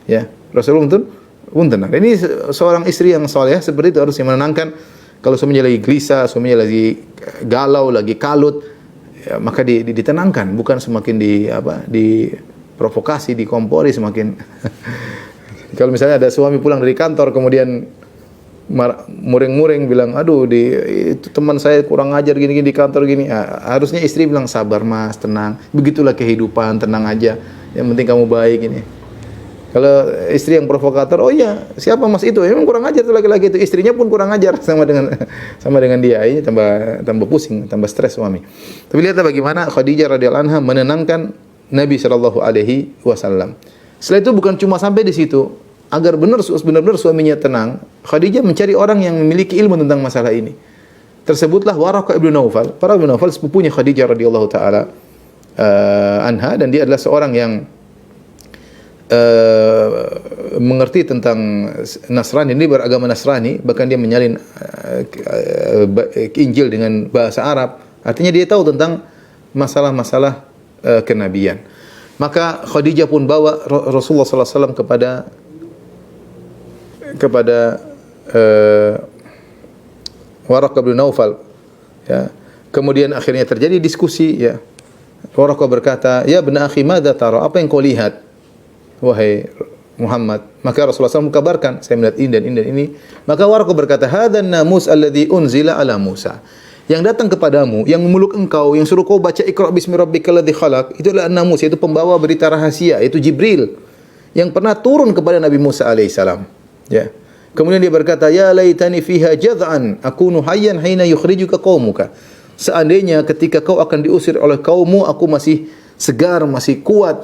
Ya, Rasulullah pun tenang. Dan ini seorang istri yang saleh seperti itu harusnya menenangkan. Kalau suaminya lagi gelisah, suaminya lagi galau, lagi kalut, ya, maka ditenangkan, bukan semakin diprovokasi, dikompori semakin. Kalau misalnya ada suami pulang dari kantor kemudian muring-muring bilang, "Aduh, itu teman saya kurang ajar gini-gini di kantor gini." Harusnya istri bilang, "Sabar Mas, tenang. Begitulah kehidupan, tenang aja. Yang penting kamu baik ini." Kalau istri yang provokator, oh iya, siapa mas itu? Memang kurang ajar tuh laki-laki itu. Istrinya pun kurang ajar sama dengan dia. Ini tambah pusing, tambah stres suami. Tapi lihatlah bagaimana Khadijah radhiyallahu anha menenangkan Nabi sallallahu alaihi wasallam. Setelah itu bukan cuma sampai di situ, agar benar-benar suaminya tenang, Khadijah mencari orang yang memiliki ilmu tentang masalah ini. Tersebutlah Waraqah ibn Naufal. Waraqah ibn Naufal sepupunya Khadijah radhiyallahu taala anha, dan dia adalah seorang yang mengerti tentang Nasrani, ini beragama Nasrani, bahkan dia menyalin Injil dengan bahasa Arab. Artinya dia tahu tentang masalah-masalah kenabian. Maka Khadijah pun bawa Rasulullah sallallahu alaihi wasallam kepada Waraqah bin Naufal, ya. Kemudian akhirnya terjadi diskusi, ya. Waraqah berkata, "Ya ibn akhi, madza tara? Apa yang kau lihat, wahai Muhammad?" Maka Rasulullah SAW kabarkan, "Saya melihat ini dan ini dan ini." Maka Waraqah berkata, "Hadzal namus alladzi unzila ala Musa." Yang datang kepadamu, yang memeluk engkau, yang suruh kau baca Iqra bismi rabbikal ladzi khalaq, itu adalah namus, yaitu pembawa berita rahasia, yaitu Jibril yang pernah turun kepada Nabi Musa alaihissalam. Ya. Kemudian dia berkata, "Ya laitani fiha jad'an akunu hayyan hina yukhrijuka qaumuka." Seandainya ketika kau akan diusir oleh kaummu, aku masih segar, masih kuat.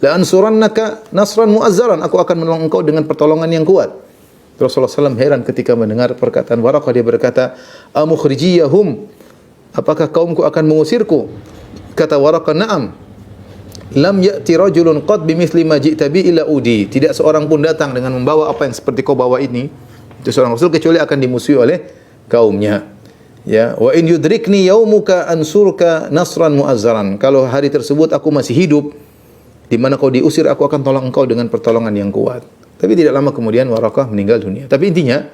La ansurannaka nasran mu'azzaran, aku akan menolong engkau dengan pertolongan yang kuat. Rasulullah SAW heran ketika mendengar perkataan Waraqah. Dia berkata, "Amukhrijiyahum, apakah kaumku akan mengusirku?" Kata Waraqah, "Na'am. Lam ya'ti rajulun qad bimithli ma ji'ta bi illa udi." Tidak seorang pun datang dengan membawa apa yang seperti kau bawa ini, itu seorang rasul, kecuali akan dimusuhi oleh kaumnya. Ya, wa in yudrikni yaumuka ansurka nasran mu'azzaran. Kalau hari tersebut aku masih hidup, di mana kau diusir, aku akan tolong engkau dengan pertolongan yang kuat. Tapi tidak lama kemudian Waraqah meninggal dunia. Tapi intinya,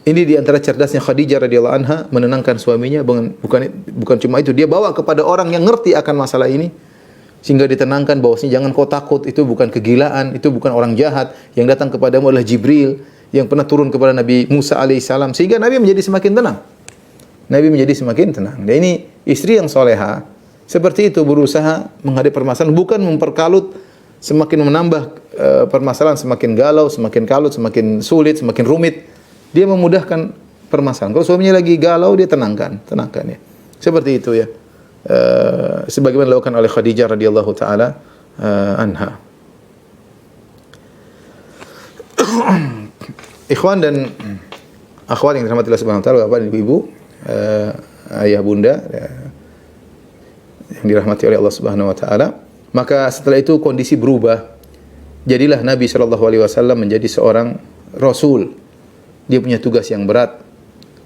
ini di antara cerdasnya Khadijah radhiyallahu anha menenangkan suaminya. Bukan cuma itu, dia bawa kepada orang yang ngerti akan masalah ini, sehingga ditenangkan bahwasanya jangan kau takut, itu bukan kegilaan, itu bukan orang jahat. Yang datang kepadamu adalah Jibril yang pernah turun kepada Nabi Musa alaihissalam, sehingga Nabi menjadi semakin tenang. Nabi menjadi semakin tenang. Dan ini istri yang soleha seperti itu, berusaha menghadapi permasalahan, bukan memperkalut, semakin menambah permasalahan, semakin galau, semakin kalut, semakin sulit, semakin rumit. Dia memudahkan permasalahan. Kalau suaminya lagi galau, dia tenangkan ya. Seperti itu ya. Sebagaimana dilakukan oleh Khadijah radhiyallahu taala anha. Ikhwan dan akhwat yang dirahmati Allah Subhanahu wa taala, Bapak dan Ibu, ayah bunda yang dirahmati oleh Allah Subhanahu wa taala, maka setelah itu kondisi berubah. Jadilah Nabi sallallahu alaihi wasallam menjadi seorang rasul. Dia punya tugas yang berat.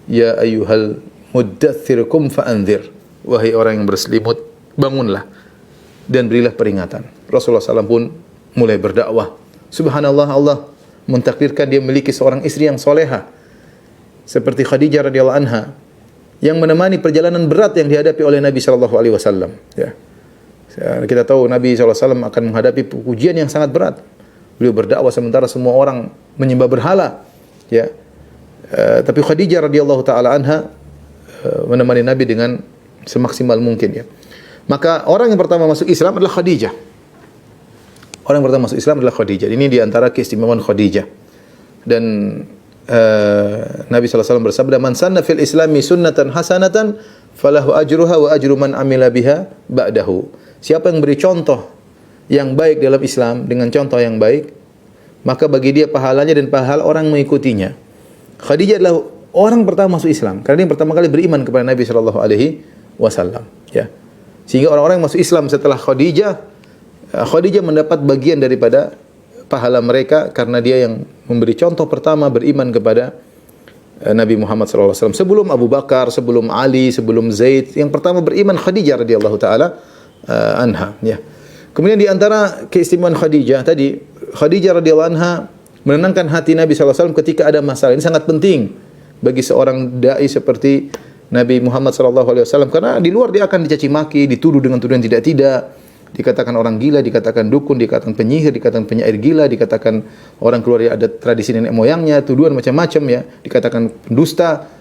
Ya ayyuhal muddatsir qum fa'anzir. Wahai orang yang berselimut, bangunlah dan berilah peringatan. Rasulullah SAW pun mulai berdakwah. Subhanallah, Allah mentakdirkan dia memiliki seorang istri yang soleha seperti Khadijah radhiyallahu anha, yang menemani perjalanan berat yang dihadapi oleh Nabi sallallahu alaihi wasallam. Ya. Kita tahu Nabi sallallahu alaihi wasallam akan menghadapi ujian yang sangat berat. Beliau berdakwah sementara semua orang menyembah berhala. Ya. Tapi Khadijah radhiyallahu taala anha menemani Nabi dengan semaksimal mungkin, ya. Maka orang yang pertama masuk Islam adalah Khadijah. Orang yang pertama masuk Islam adalah Khadijah. Ini di antara keistimewaan Khadijah. Dan Nabi SAW bersabda, "Man sanna fil Islami sunnatan hasanatan falahu ajruha wa ajru man amila biha ba'dahu." Siapa yang beri contoh yang baik dalam Islam dengan contoh yang baik, maka bagi dia pahalanya dan pahala orang mengikutinya. Khadijah adalah orang pertama masuk Islam karena dia yang pertama kali beriman kepada Nabi sallallahu alaihi wasallam, ya. Sehingga orang-orang yang masuk Islam setelah Khadijah mendapat bagian daripada pahala mereka karena dia yang memberi contoh pertama beriman kepada Nabi Muhammad SAW. Sebelum Abu Bakar, sebelum Ali, sebelum Zaid, yang pertama beriman Khadijah radhiyallahu taala anha, ya. Kemudian di antara keistimewaan Khadijah tadi, Khadijah radhiyallahu anha menenangkan hati Nabi SAW ketika ada masalah. Ini sangat penting bagi seorang dai seperti Nabi Muhammad SAW, karena di luar dia akan dicaci maki, dituduh dengan tuduhan tidak-tidak, dikatakan orang gila, dikatakan dukun, dikatakan penyihir, dikatakan penyair gila, dikatakan orang keluar ada tradisi nenek moyangnya, tuduhan macam-macam, ya, dikatakan pendusta.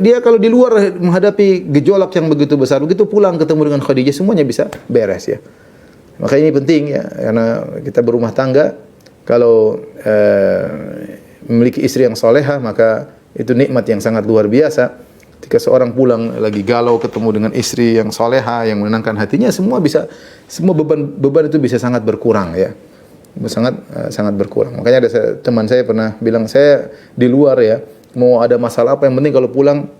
Dia kalau di luar menghadapi gejolak yang begitu besar, begitu pulang ketemu dengan Khadijah, semuanya bisa beres, ya. Maka ini penting, ya, karena kita berumah tangga, Kalau memiliki istri yang solehah, maka itu nikmat yang sangat luar biasa. Ketika seorang pulang lagi galau ketemu dengan istri yang soleha yang menenangkan hatinya, semua beban itu bisa sangat berkurang ya. Sangat berkurang. Makanya ada teman saya pernah bilang, saya di luar ya, mau ada masalah apa yang penting kalau pulang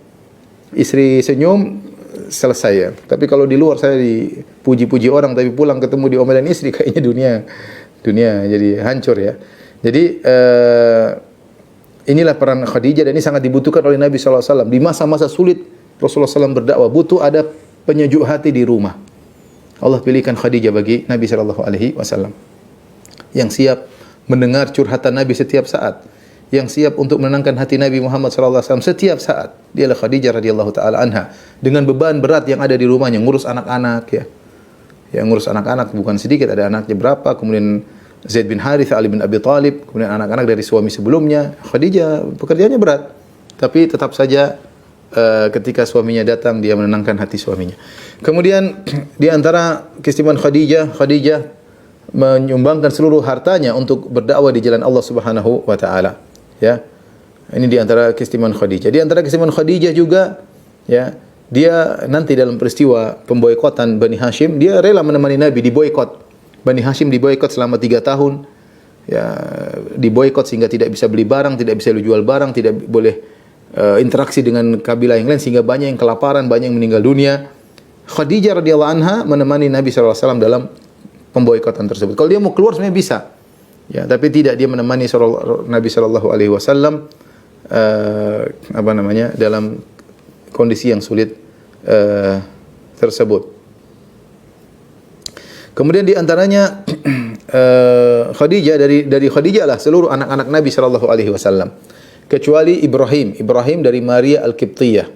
istri senyum selesai ya. Tapi kalau di luar saya dipuji-puji orang tapi pulang ketemu diomelin istri, kayaknya dunia jadi hancur ya. Jadi inilah peran Khadijah dan ini sangat dibutuhkan oleh Nabi sallallahu alaihi wasallam. Di masa-masa sulit Rasulullah SAW berdakwah, butuh ada penyejuk hati di rumah. Allah pilihkan Khadijah bagi Nabi sallallahu alaihi wasallam. Yang siap mendengar curhatan Nabi setiap saat, yang siap untuk menenangkan hati Nabi Muhammad sallallahu alaihi wasallam setiap saat. Dialah Khadijah radhiyallahu taala anha, dengan beban berat yang ada di rumahnya, ngurus anak-anak ya. Yang ngurus anak-anak bukan sedikit, ada anaknya berapa, kemudian Zaid bin Harithah, Ali bin Abi Thalib, kemudian anak-anak dari suami sebelumnya. Khadijah pekerjaannya berat, tapi tetap saja ketika suaminya datang dia menenangkan hati suaminya. Kemudian di antara keistimewaan Khadijah menyumbangkan seluruh hartanya untuk berdakwah di jalan Allah Subhanahu wa taala. Ya. Ini di antara keistimewaan Khadijah. Di antara keistimewaan Khadijah juga ya, dia nanti dalam peristiwa pemboikotan Bani Hashim, dia rela menemani Nabi di boikot. Bani Hashim diboikot selama 3 tahun. Ya, diboikot sehingga tidak bisa beli barang, tidak bisa jual barang, tidak boleh interaksi dengan kabilah yang lain, sehingga banyak yang kelaparan, banyak yang meninggal dunia. Khadijah radhiyallahu anha menemani Nabi sallallahu alaihi wasallam dalam pemboikotan tersebut. Kalau dia mau keluar sebenarnya bisa. Ya, tapi tidak, dia menemani Nabi sallallahu alaihi wasallam dalam kondisi yang sulit tersebut. Kemudian di antaranya Khadijah, dari Khadijah lah seluruh anak-anak Nabi sallallahu alaihi wasallam, kecuali Ibrahim dari Maria Al-Qibtiyah.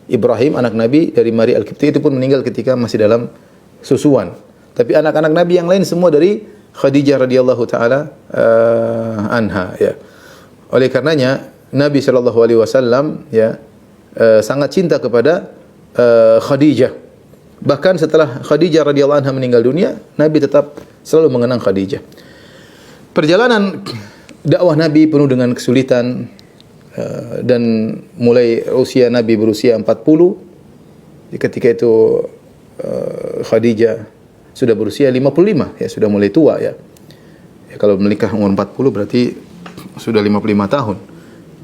Ibrahim anak Nabi dari Maria Al-Qibtiyah itu pun meninggal ketika masih dalam susuan. Tapi anak-anak Nabi yang lain semua dari Khadijah radhiyallahu taala anha ya. Oleh karenanya Nabi sallallahu alaihi wasallam ya sangat cinta kepada Khadijah. Bahkan setelah Khadijah radhiyallahu anha meninggal dunia, Nabi tetap selalu mengenang Khadijah. Perjalanan dakwah Nabi penuh dengan kesulitan dan mulai usia Nabi berusia 40, ketika itu Khadijah sudah berusia 55 ya, sudah mulai tua ya. Ya, kalau menikah umur 40 berarti sudah 55 tahun.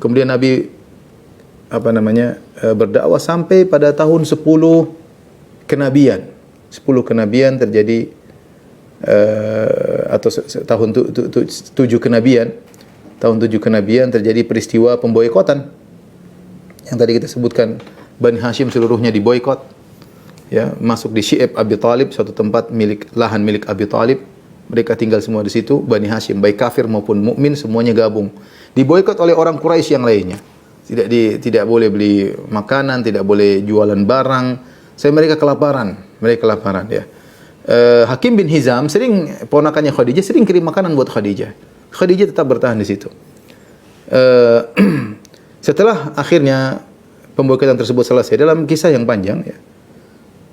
Kemudian Nabi berdakwah sampai pada tahun 10 kenabian. 10 kenabian terjadi atau tahun 7 kenabian. Tahun 7 kenabian terjadi peristiwa pemboikotan. Yang tadi kita sebutkan, Bani Hashim seluruhnya diboikot. Ya, masuk di Syi'ab Abi Thalib, suatu tempat lahan milik Abi Thalib. Mereka tinggal semua di situ, Bani Hashim, baik kafir maupun mukmin semuanya gabung. Diboikot oleh orang Quraisy yang lainnya. Tidak boleh beli makanan, tidak boleh jualan barang. Mereka kelaparan ya. Hakim bin Hizam ponakannya Khadijah sering kirim makanan buat Khadijah. Khadijah tetap bertahan di situ. Setelah akhirnya pemboikotan tersebut selesai, dalam kisah yang panjang ya.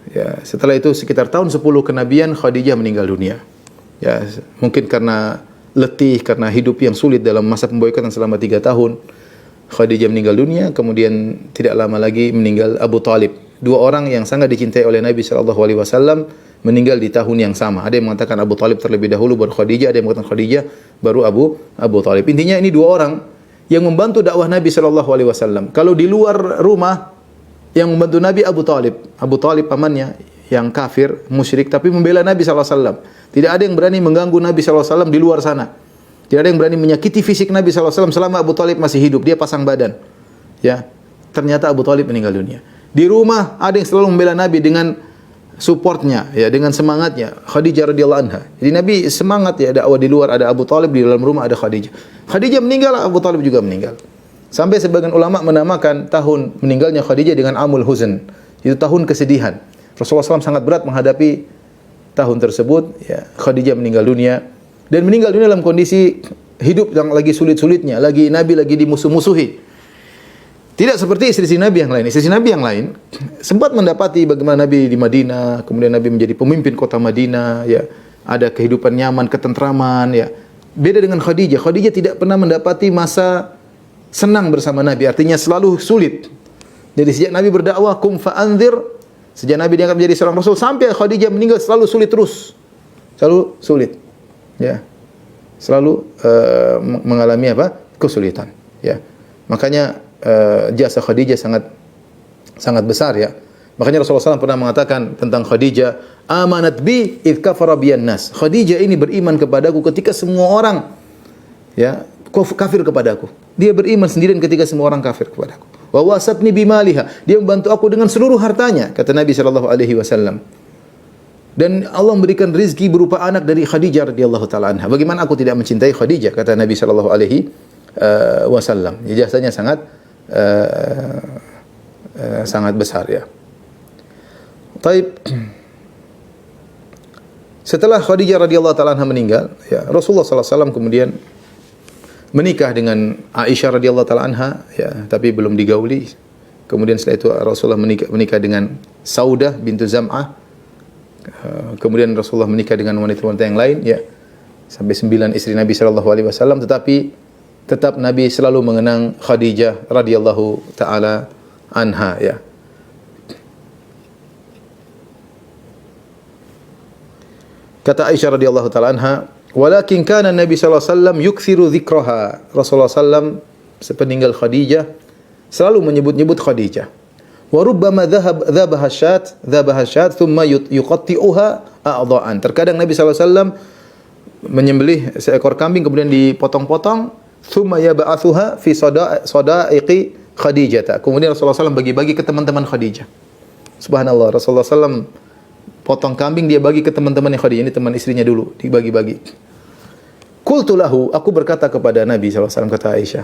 Ya, setelah itu sekitar tahun 10 kenabian Khadijah meninggal dunia. Ya, mungkin karena letih, karena hidup yang sulit dalam masa pemboikotan selama 3 tahun. Khadijah meninggal dunia, kemudian tidak lama lagi meninggal Abu Thalib. 2 orang yang sangat dicintai oleh Nabi sallallahu alaihi wasallam meninggal di tahun yang sama. Ada yang mengatakan Abu Thalib terlebih dahulu baru Khadijah, ada yang mengatakan Khadijah baru Abu Thalib. Intinya ini 2 orang yang membantu dakwah Nabi sallallahu alaihi wasallam. Kalau di luar rumah yang membantu Nabi Abu Thalib pamannya yang kafir, musyrik tapi membela Nabi sallallahu alaihi wasallam. Tidak ada yang berani mengganggu Nabi sallallahu alaihi wasallam di luar sana. Tidak ada yang berani menyakiti fisik Nabi sallallahu alaihi wasallam selama Abu Thalib masih hidup. Dia pasang badan. Ya. Ternyata Abu Thalib meninggal dunia. Di rumah ada yang selalu membela Nabi dengan supportnya, ya, dengan semangatnya. Khadijah radhiyallahu anha. Jadi Nabi semangat ya dakwah di luar, ada Abu Thalib, di dalam rumah ada Khadijah. Khadijah meninggal, Abu Thalib juga meninggal. Sampai sebagian ulama menamakan tahun meninggalnya Khadijah dengan Amul Huzn. Itu tahun kesedihan. Rasulullah SAW sangat berat menghadapi tahun tersebut. Ya, Khadijah meninggal dunia dan meninggal dunia dalam kondisi hidup yang lagi sulit-sulitnya, Nabi lagi dimusuh-musuhi. Tidak seperti istri-istri Nabi yang lain. Istri Nabi yang lain sempat mendapati bagaimana Nabi di Madinah, kemudian Nabi menjadi pemimpin kota Madinah, ya, ada kehidupan nyaman, ketentraman, ya. beda dengan Khadijah. Khadijah tidak pernah mendapati masa senang bersama Nabi, artinya selalu sulit. Jadi sejak Nabi berdakwah, kum fa'anzir, sejak Nabi diangkat menjadi seorang Rasul sampai Khadijah meninggal selalu sulit terus. Selalu sulit. Ya. Selalu mengalami apa? Kesulitan, ya. Makanya jasa Khadijah sangat besar, ya. Makanya Rasulullah SAW pernah mengatakan tentang Khadijah, amanat bi idh kafara biyan nas. Khadijah ini beriman kepadaku ketika semua orang, ya, kafir kepadaku. Dia beriman sendirian ketika semua orang kafir kepadaku. Wa wasatni bimaliha. Dia membantu aku dengan seluruh hartanya, kata Nabi sallallahu alaihi wasallam. Dan Allah memberikan rezeki berupa anak dari Khadijah radhiyallahu taala anha. Bagaimana aku tidak mencintai Khadijah, kata Nabi sallallahu alaihi wasallam. Jasanya sangat besar, ya. Taib. Setelah Khadijah radhiyallahu taala anha meninggal, ya, Rasulullah sallallahu alaihi wasallam kemudian menikah dengan Aisyah radhiyallahu taala anha, ya, tapi belum digauli. Kemudian setelah itu Rasulullah menikah dengan Saudah bintu Zam'ah. Kemudian Rasulullah menikah dengan wanita-wanita yang lain, ya, sampai 9 istri Nabi sallallahu alaihi wasallam, tetapi tetap Nabi selalu mengenang Khadijah radhiyallahu taala anha, ya. Kata Aisyah radhiyallahu taala anha, walakin kana Nabi sallallahu alaihi wasallam yukthiru dzikraha. Rasulullah sallam sepeninggal Khadijah selalu menyebut-nyebut Khadijah. Wa rubbama dhabaha syat thumma yuqatti'uha a'dha'an. Terkadang Nabi sallallahu alaihi wasallam menyembelih seekor kambing kemudian dipotong-potong, thumma yab'atsuha fi sadaiqi Khadijah. Kemudian Rasulullah sallam bagi-bagi ke teman-teman Khadijah. Subhanallah, Rasulullah sallam potong kambing dia bagi ke teman-temannya Khadijah, ini teman istrinya dulu, dibagi-bagi. Qultu lahu, aku berkata kepada Nabi sallallahu alaihi wasallam, kata Aisyah,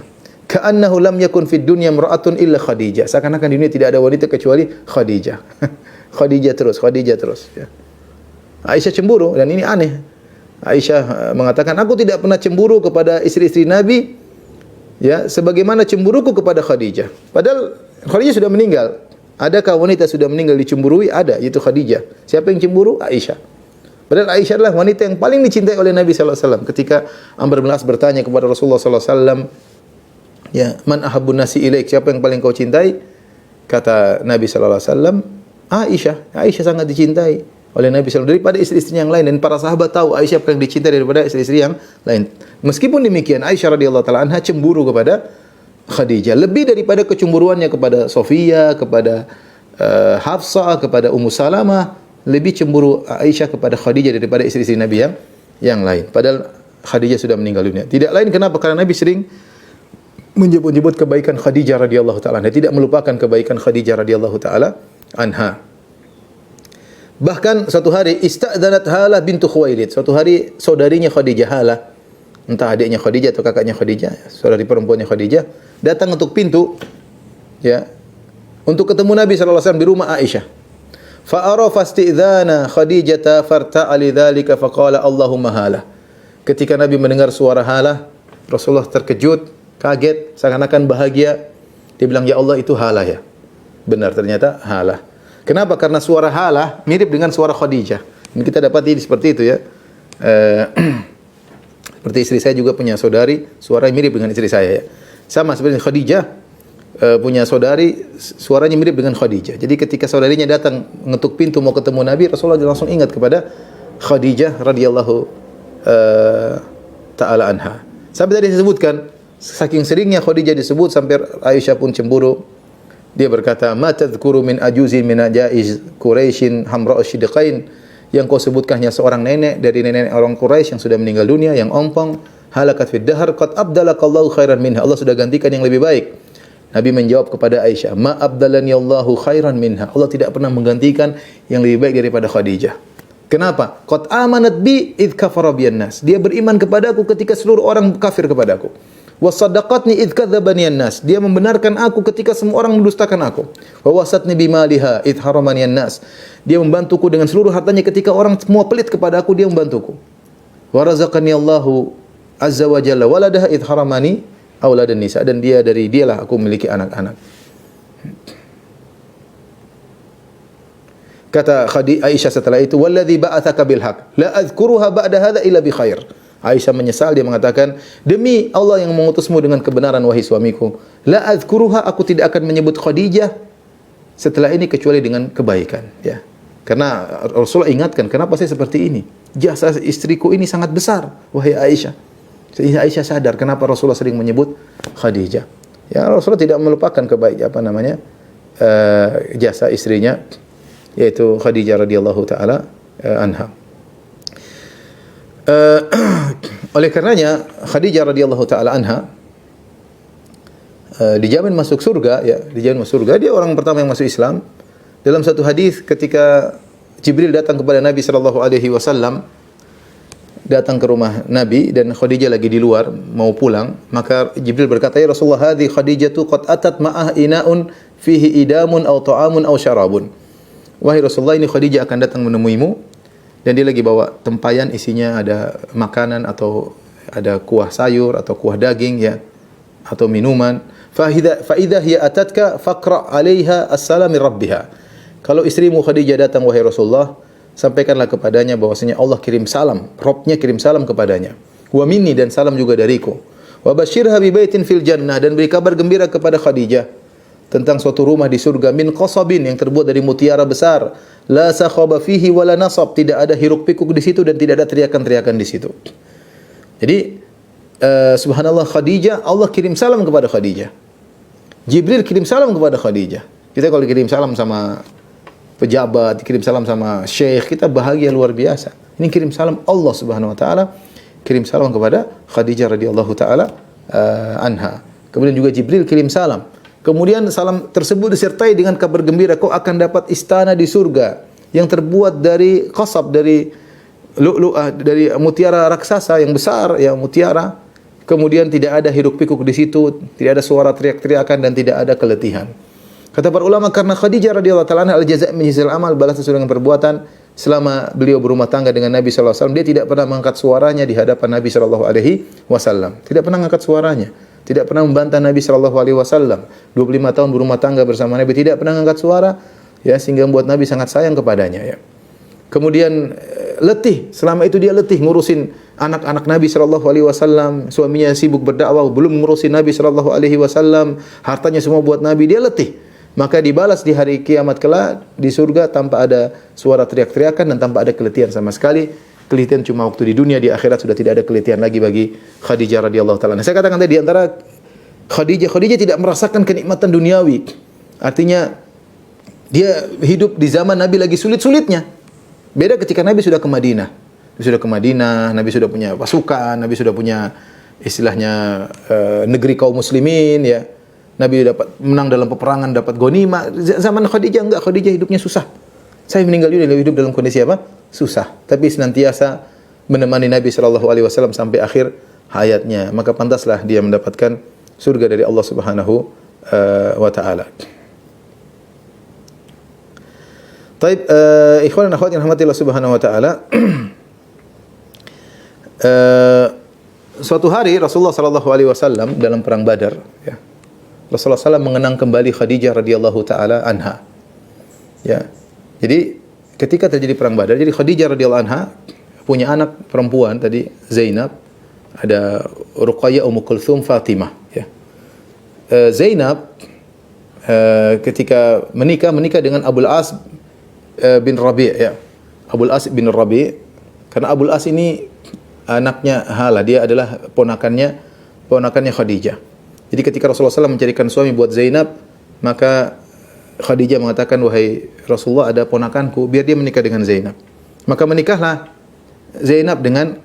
ka'annahu lam yakun fid dunya imra'atun illa Khadijah. Seakan-akan di dunia tidak ada wanita kecuali Khadijah. Khadijah terus, ya. Aisyah cemburu, dan ini aneh. Aisyah mengatakan, aku tidak pernah cemburu kepada istri-istri Nabi, ya, sebagaimana cemburuku kepada Khadijah. Padahal Khadijah sudah meninggal. Adakah wanita sudah meninggal dicemburui? Ada, yaitu Khadijah. Siapa yang cemburu? Aisyah. Padahal Aisyah adalah wanita yang paling dicintai oleh Nabi sallallahu alaihi wasallam. Ketika Amr bin As bertanya kepada Rasulullah sallallahu alaihi wasallam, ya, man ahabbun nasi ilaik? Siapa yang paling kau cintai? Kata Nabi sallallahu alaihi wasallam, Aisyah. Aisyah sangat dicintai oleh Nabi sallallahu alaihi wasallam daripada istri-istri yang lain, dan para sahabat tahu Aisyah paling dicintai daripada istri-istri yang lain. Meskipun demikian, Aisyah radhiyallahu taala anha cemburu kepada Khadijah lebih daripada kecemburuannya kepada Sofia, kepada Hafsah, kepada Ummu Salamah. Lebih cemburu Aisyah kepada Khadijah daripada istri-istri Nabi yang lain. Padahal Khadijah sudah meninggal dunia. Tidak lain kenapa? Karena Nabi sering menyebut-nyebut kebaikan Khadijah radhiyallahu taala anha, tidak melupakan kebaikan Khadijah radhiyallahu taala anha. Bahkan suatu hari istadzanat Halah bintu Khuwailid. Suatu hari saudarinya Khadijah, Halah, entah adiknya Khadijah atau kakaknya Khadijah, saudari perempuannya Khadijah, datang untuk pintu, ya, untuk ketemu Nabi sallallahu alaihi wasallam di rumah Aisyah. Fa arafa isti'dzana Khadijah farta'a lidzalika faqala Allahumma Halah. Ketika Nabi mendengar suara Halah, Rasulullah terkejut, kaget, seakan-akan bahagia. Dia bilang, ya Allah, itu Halah, ya. Benar, ternyata Halah. Kenapa? Karena suara Halah mirip dengan suara Khadijah. Ini kita dapati seperti itu, ya. Seperti istri saya juga punya saudari, suaranya mirip dengan istri saya, ya. Sama seperti Khadijah punya saudari, suaranya mirip dengan Khadijah. Jadi ketika saudarinya datang mengetuk pintu mau ketemu Nabi, Rasulullah langsung ingat kepada Khadijah radhiyallahu taala anha. Sampai tadi disebutkan, saking seringnya Khadijah disebut sampai Aisyah pun cemburu. Dia berkata, "Ma tadhkuru min ajuzin min ajaiz Quraisyin hamra asyidqain." Yang kau sebutkan hanya seorang nenek dari nenek orang Quraisy yang sudah meninggal dunia, yang ompong, halakat fid dahr qad abdalakallahu khairan minha. Allah sudah gantikan yang lebih baik. Nabi menjawab kepada Aisyah, "Ma abdalani Allahu khairan minha." Allah tidak pernah menggantikan yang lebih baik daripada Khadijah. Kenapa? Qad amanat bi id kafara biyan nas. Dia beriman kepadaku ketika seluruh orang kafir kepadaku. Wa saddaqatni id kadzdzabani nas. Dia membenarkan aku ketika semua orang mendustakan aku. Wa wasatni bimaliha id haramani nas. Dia membantuku dengan seluruh hartanya ketika orang semua pelit kepada aku, dia membantuku. Wa razaqani Allahu azza wa jalla waladaha id haramani auladan nisa, dan dialah aku memiliki anak-anak. Kata Aisyah setelah itu, "Wallazi ba'atsaka bil haqq, la adzkuruha ba'da hadza illa bi khair." Aisyah menyesal, dia mengatakan, demi Allah yang mengutusmu dengan kebenaran wahai suamiku, la azkuruha, aku tidak akan menyebut Khadijah setelah ini kecuali dengan kebaikan, ya. Karena Rasulullah ingatkan, kenapa saya seperti ini? Jasa istriku ini sangat besar, wahai Aisyah. Sehingga Aisyah sadar kenapa Rasulullah sering menyebut Khadijah. Ya, Rasulullah tidak melupakan jasa istrinya, yaitu Khadijah radhiyallahu taala anha. Oleh karenanya Khadijah radhiyallahu taala anha dijamin masuk surga, ya, dijamin masuk surga. Dia orang pertama yang masuk Islam. Dalam satu hadis ketika Jibril datang kepada Nabi sallallahu alaihi wasallam, datang ke rumah Nabi dan Khadijah lagi di luar mau pulang, maka Jibril berkata, "Ya Rasulullah, hadhi Khadijatu qad atat ma'ah ina'un fihi idamun aw ta'amun aw syarabun." Wahai Rasulullah, ini Khadijah akan datang menemuimu dan dia lagi bawa tempayan isinya ada makanan atau ada kuah sayur atau kuah daging, ya, atau minuman. Fa idza hiya atatka faqra 'alaiha assalam min rabbiha. Kalau istrimu Khadijah datang wahai Rasulullah, sampaikanlah kepadanya bahwasanya Allah kirim salam, Rabbnya kirim salam kepadanya. Wa minni, dan salam juga dariku. Wa basyirha bi baitin fil jannah, dan beri kabar gembira kepada Khadijah tentang suatu rumah di surga min qasabin, yang terbuat dari mutiara besar, la sakhaba fihi wala nasab, tidak ada hiruk pikuk di situ dan tidak ada teriakan-teriakan di situ. Jadi subhanallah, Khadijah, Allah kirim salam kepada Khadijah. Jibril kirim salam kepada Khadijah. Kita kalau kirim salam sama pejabat, kirim salam sama syekh, kita bahagia luar biasa. Ini kirim salam Allah Subhanahu wa taala, kirim salam kepada Khadijah radhiyallahu taala anha. Kemudian juga Jibril kirim salam. Kemudian salam tersebut disertai dengan kabar gembira, kau akan dapat istana di surga yang terbuat dari qasab, dari lu'lu'ah, dari mutiara raksasa yang besar, ya, mutiara. Kemudian tidak ada hiruk pikuk di situ, tidak ada suara teriak-teriakan dan tidak ada keletihan. Kata para ulama, karena Khadijah radhiyallahu ta'ala anha al-jaza' min jinsil amal, balas sesuai dengan perbuatan. Selama beliau berumah tangga dengan Nabi sallallahu alaihi wasallam, dia tidak pernah mengangkat suaranya di hadapan Nabi sallallahu alaihi wasallam. Tidak pernah mengangkat suaranya, tidak pernah membantah Nabi sallallahu alaihi wasallam. 25 tahun berumah tangga bersama Nabi, tidak pernah mengangkat suara, ya, sehingga membuat Nabi sangat sayang kepadanya, ya. Kemudian letih, selama itu dia letih ngurusin anak-anak Nabi sallallahu alaihi wasallam, suaminya sibuk berdakwah, belum ngurusin Nabi sallallahu alaihi wasallam, hartanya semua buat Nabi, dia letih. Maka dibalas di hari kiamat kelak di surga tanpa ada suara teriak-teriakan dan tanpa ada keletihan sama sekali. Keletihan cuma waktu di dunia, di akhirat sudah tidak ada keletihan lagi bagi Khadijah radhiyallahu taala. Nah, saya katakan tadi, di antara Khadijah tidak merasakan kenikmatan duniawi. Artinya dia hidup di zaman Nabi lagi sulit-sulitnya. Beda ketika Nabi sudah ke Madinah. Nabi sudah punya pasukan, Nabi sudah punya istilahnya negeri kaum muslimin, ya. Nabi dapat menang dalam peperangan, dapat ghanimah. Zaman Khadijah enggak, Khadijah hidupnya susah. Saya meninggal dunia, hidup dalam kondisi apa? Susah. Tapi senantiasa menemani Nabi sallallahu alaihi wasallam sampai akhir hayatnya. Maka pantaslah dia mendapatkan surga dari Allah Subhanahu wa taala. Baik, ikhwan dan akhwat yang dirahmati Allah Subhanahu wa taala. Suatu hari Rasulullah sallallahu alaihi wasallam dalam perang Badar, ya. Rasulullah SAW mengenang kembali Khadijah radhiyallahu taala anha. Ya. Jadi ketika terjadi perang Badar, jadi Khadijah radhiyallahu anha punya anak perempuan tadi, Zainab, ada Ruqayyah, Ummu Kulthum, Fatimah, ya. Zainab ketika menikah dengan Abul As bin Rabi', ya. Abul As bin Rabi', karena Abul As ini anaknya Halah, dia adalah ponakannya Khadijah. Jadi ketika Rasulullah SAW mencarikan suami buat Zainab, maka Khadijah mengatakan, wahai Rasulullah, ada ponakanku, biar dia menikah dengan Zainab. Maka menikahlah Zainab dengan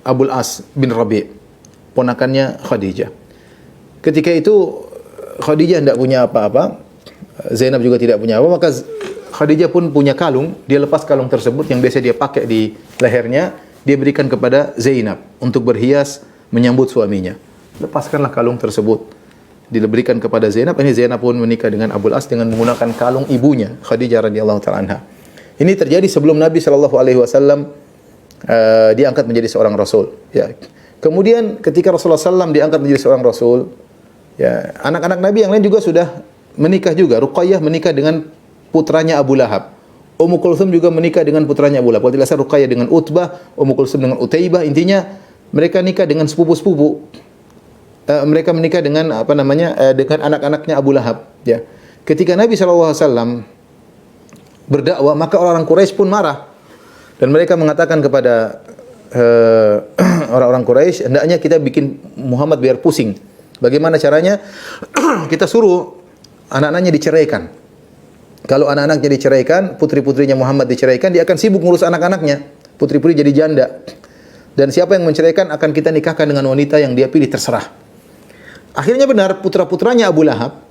Abul As bin Rabi', ponakannya Khadijah. Ketika itu Khadijah tidak punya apa-apa, Zainab juga tidak punya apa, maka Khadijah pun punya kalung. Dia lepas kalung tersebut yang biasa dia pakai di lehernya, dia berikan kepada Zainab untuk berhias menyambut suaminya. Lepaskanlah kalung tersebut, diberikan kepada Zainab. Ini Zainab pun menikah dengan Abul As dengan menggunakan kalung ibunya, Khadijah radhiyallahu taala anha. Ini terjadi sebelum Nabi sallallahu alaihi wasallam diangkat menjadi seorang rasul, ya. Kemudian ketika Rasulullah SAW diangkat menjadi seorang rasul, ya, anak-anak Nabi yang lain juga sudah menikah juga. Ruqayyah menikah dengan putranya Abu Lahab. Ummu Kulsum juga menikah dengan putranya Abu Lahab. Kalau tidak salah Ruqayyah dengan Utbah, Ummu Kulsum dengan Utaibah. Intinya mereka nikah dengan sepupu-sepupu. Mereka menikah dengan dengan anak-anaknya Abu Lahab. Ya. Ketika Nabi SAW berdakwah, maka orang-orang Quraisy pun marah dan mereka mengatakan kepada orang-orang Quraisy, hendaknya kita bikin Muhammad biar pusing. Bagaimana caranya? Kita suruh anak-anaknya diceraikan. Kalau anak-anaknya diceraikan, putri-putrinya Muhammad diceraikan, dia akan sibuk ngurus anak-anaknya. Putri-putri jadi janda. Dan siapa yang menceraikan akan kita nikahkan dengan wanita yang dia pilih, terserah. Akhirnya benar, putra-putranya Abu Lahab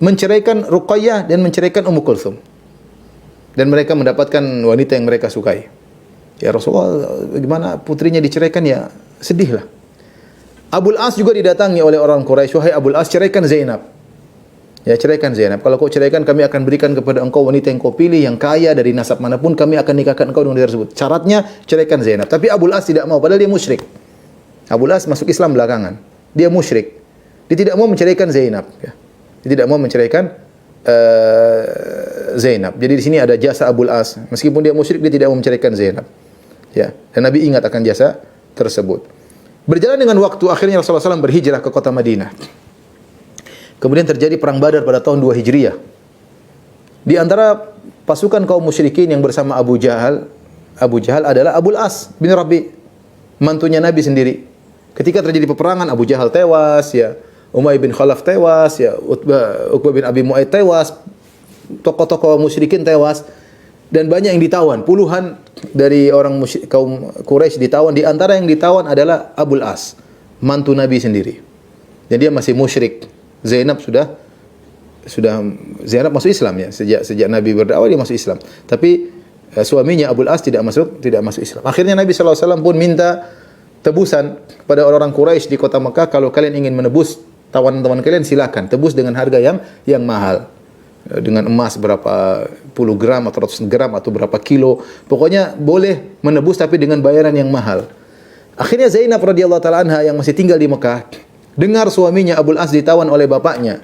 menceraikan Ruqayyah dan menceraikan Ummu Kulsum. Dan mereka mendapatkan wanita yang mereka sukai. Ya Rasulullah, bagaimana putrinya diceraikan? Ya sedihlah. Abul As juga didatangi oleh orang Quraisy, wahai Abul As, ceraikan Zainab. Ya, ceraikan Zainab. Kalau kau ceraikan, kami akan berikan kepada engkau wanita yang kau pilih, yang kaya dari nasab manapun, kami akan nikahkan engkau dengan wanita tersebut. Syaratnya ceraikan Zainab. Tapi Abul As tidak mau, padahal dia musyrik. Abul As masuk Islam belakangan. Dia musyrik. Dia tidak mau menceraikan Zainab. Ya. Dia tidak mau menceraikan Zainab. Jadi di sini ada jasa Abul As. Meskipun dia musyrik, dia tidak mau menceraikan Zainab. Ya. Dan Nabi ingat akan jasa tersebut. Berjalan dengan waktu, akhirnya Rasulullah SAW berhijrah ke kota Madinah. Kemudian terjadi perang Badar pada tahun 2 Hijriah. Di antara pasukan kaum musyrikin yang bersama Abu Jahal adalah Abul As bin Rabi, mantunya Nabi sendiri. Ketika terjadi peperangan, Abu Jahal tewas, ya, Umayyah bin Khalaf tewas, ya, Uqbah bin Abi Mu'ayyid tewas, tokoh-tokoh musyrikin tewas, dan banyak yang ditawan. Puluhan dari orang kaum Quraisy ditawan. Di antara yang ditawan adalah Abul As, mantu Nabi sendiri. Dan dia masih musyrik. Zainab Zainab masuk Islam, ya, sejak Nabi berdakwah dia masuk Islam. Tapi suaminya Abul As tidak masuk Islam. Akhirnya Nabi SAW pun minta tebusan kepada orang-orang Quraisy di kota Mekah, kalau kalian ingin menebus tawanan-tawanan kalian, silakan tebus dengan harga yang mahal. Dengan emas berapa puluh gram atau ratus gram atau berapa kilo. Pokoknya boleh menebus tapi dengan bayaran yang mahal. Akhirnya Zainab radhiyallahu taala anha yang masih tinggal di Mekah dengar suaminya Abul As ditawan oleh bapaknya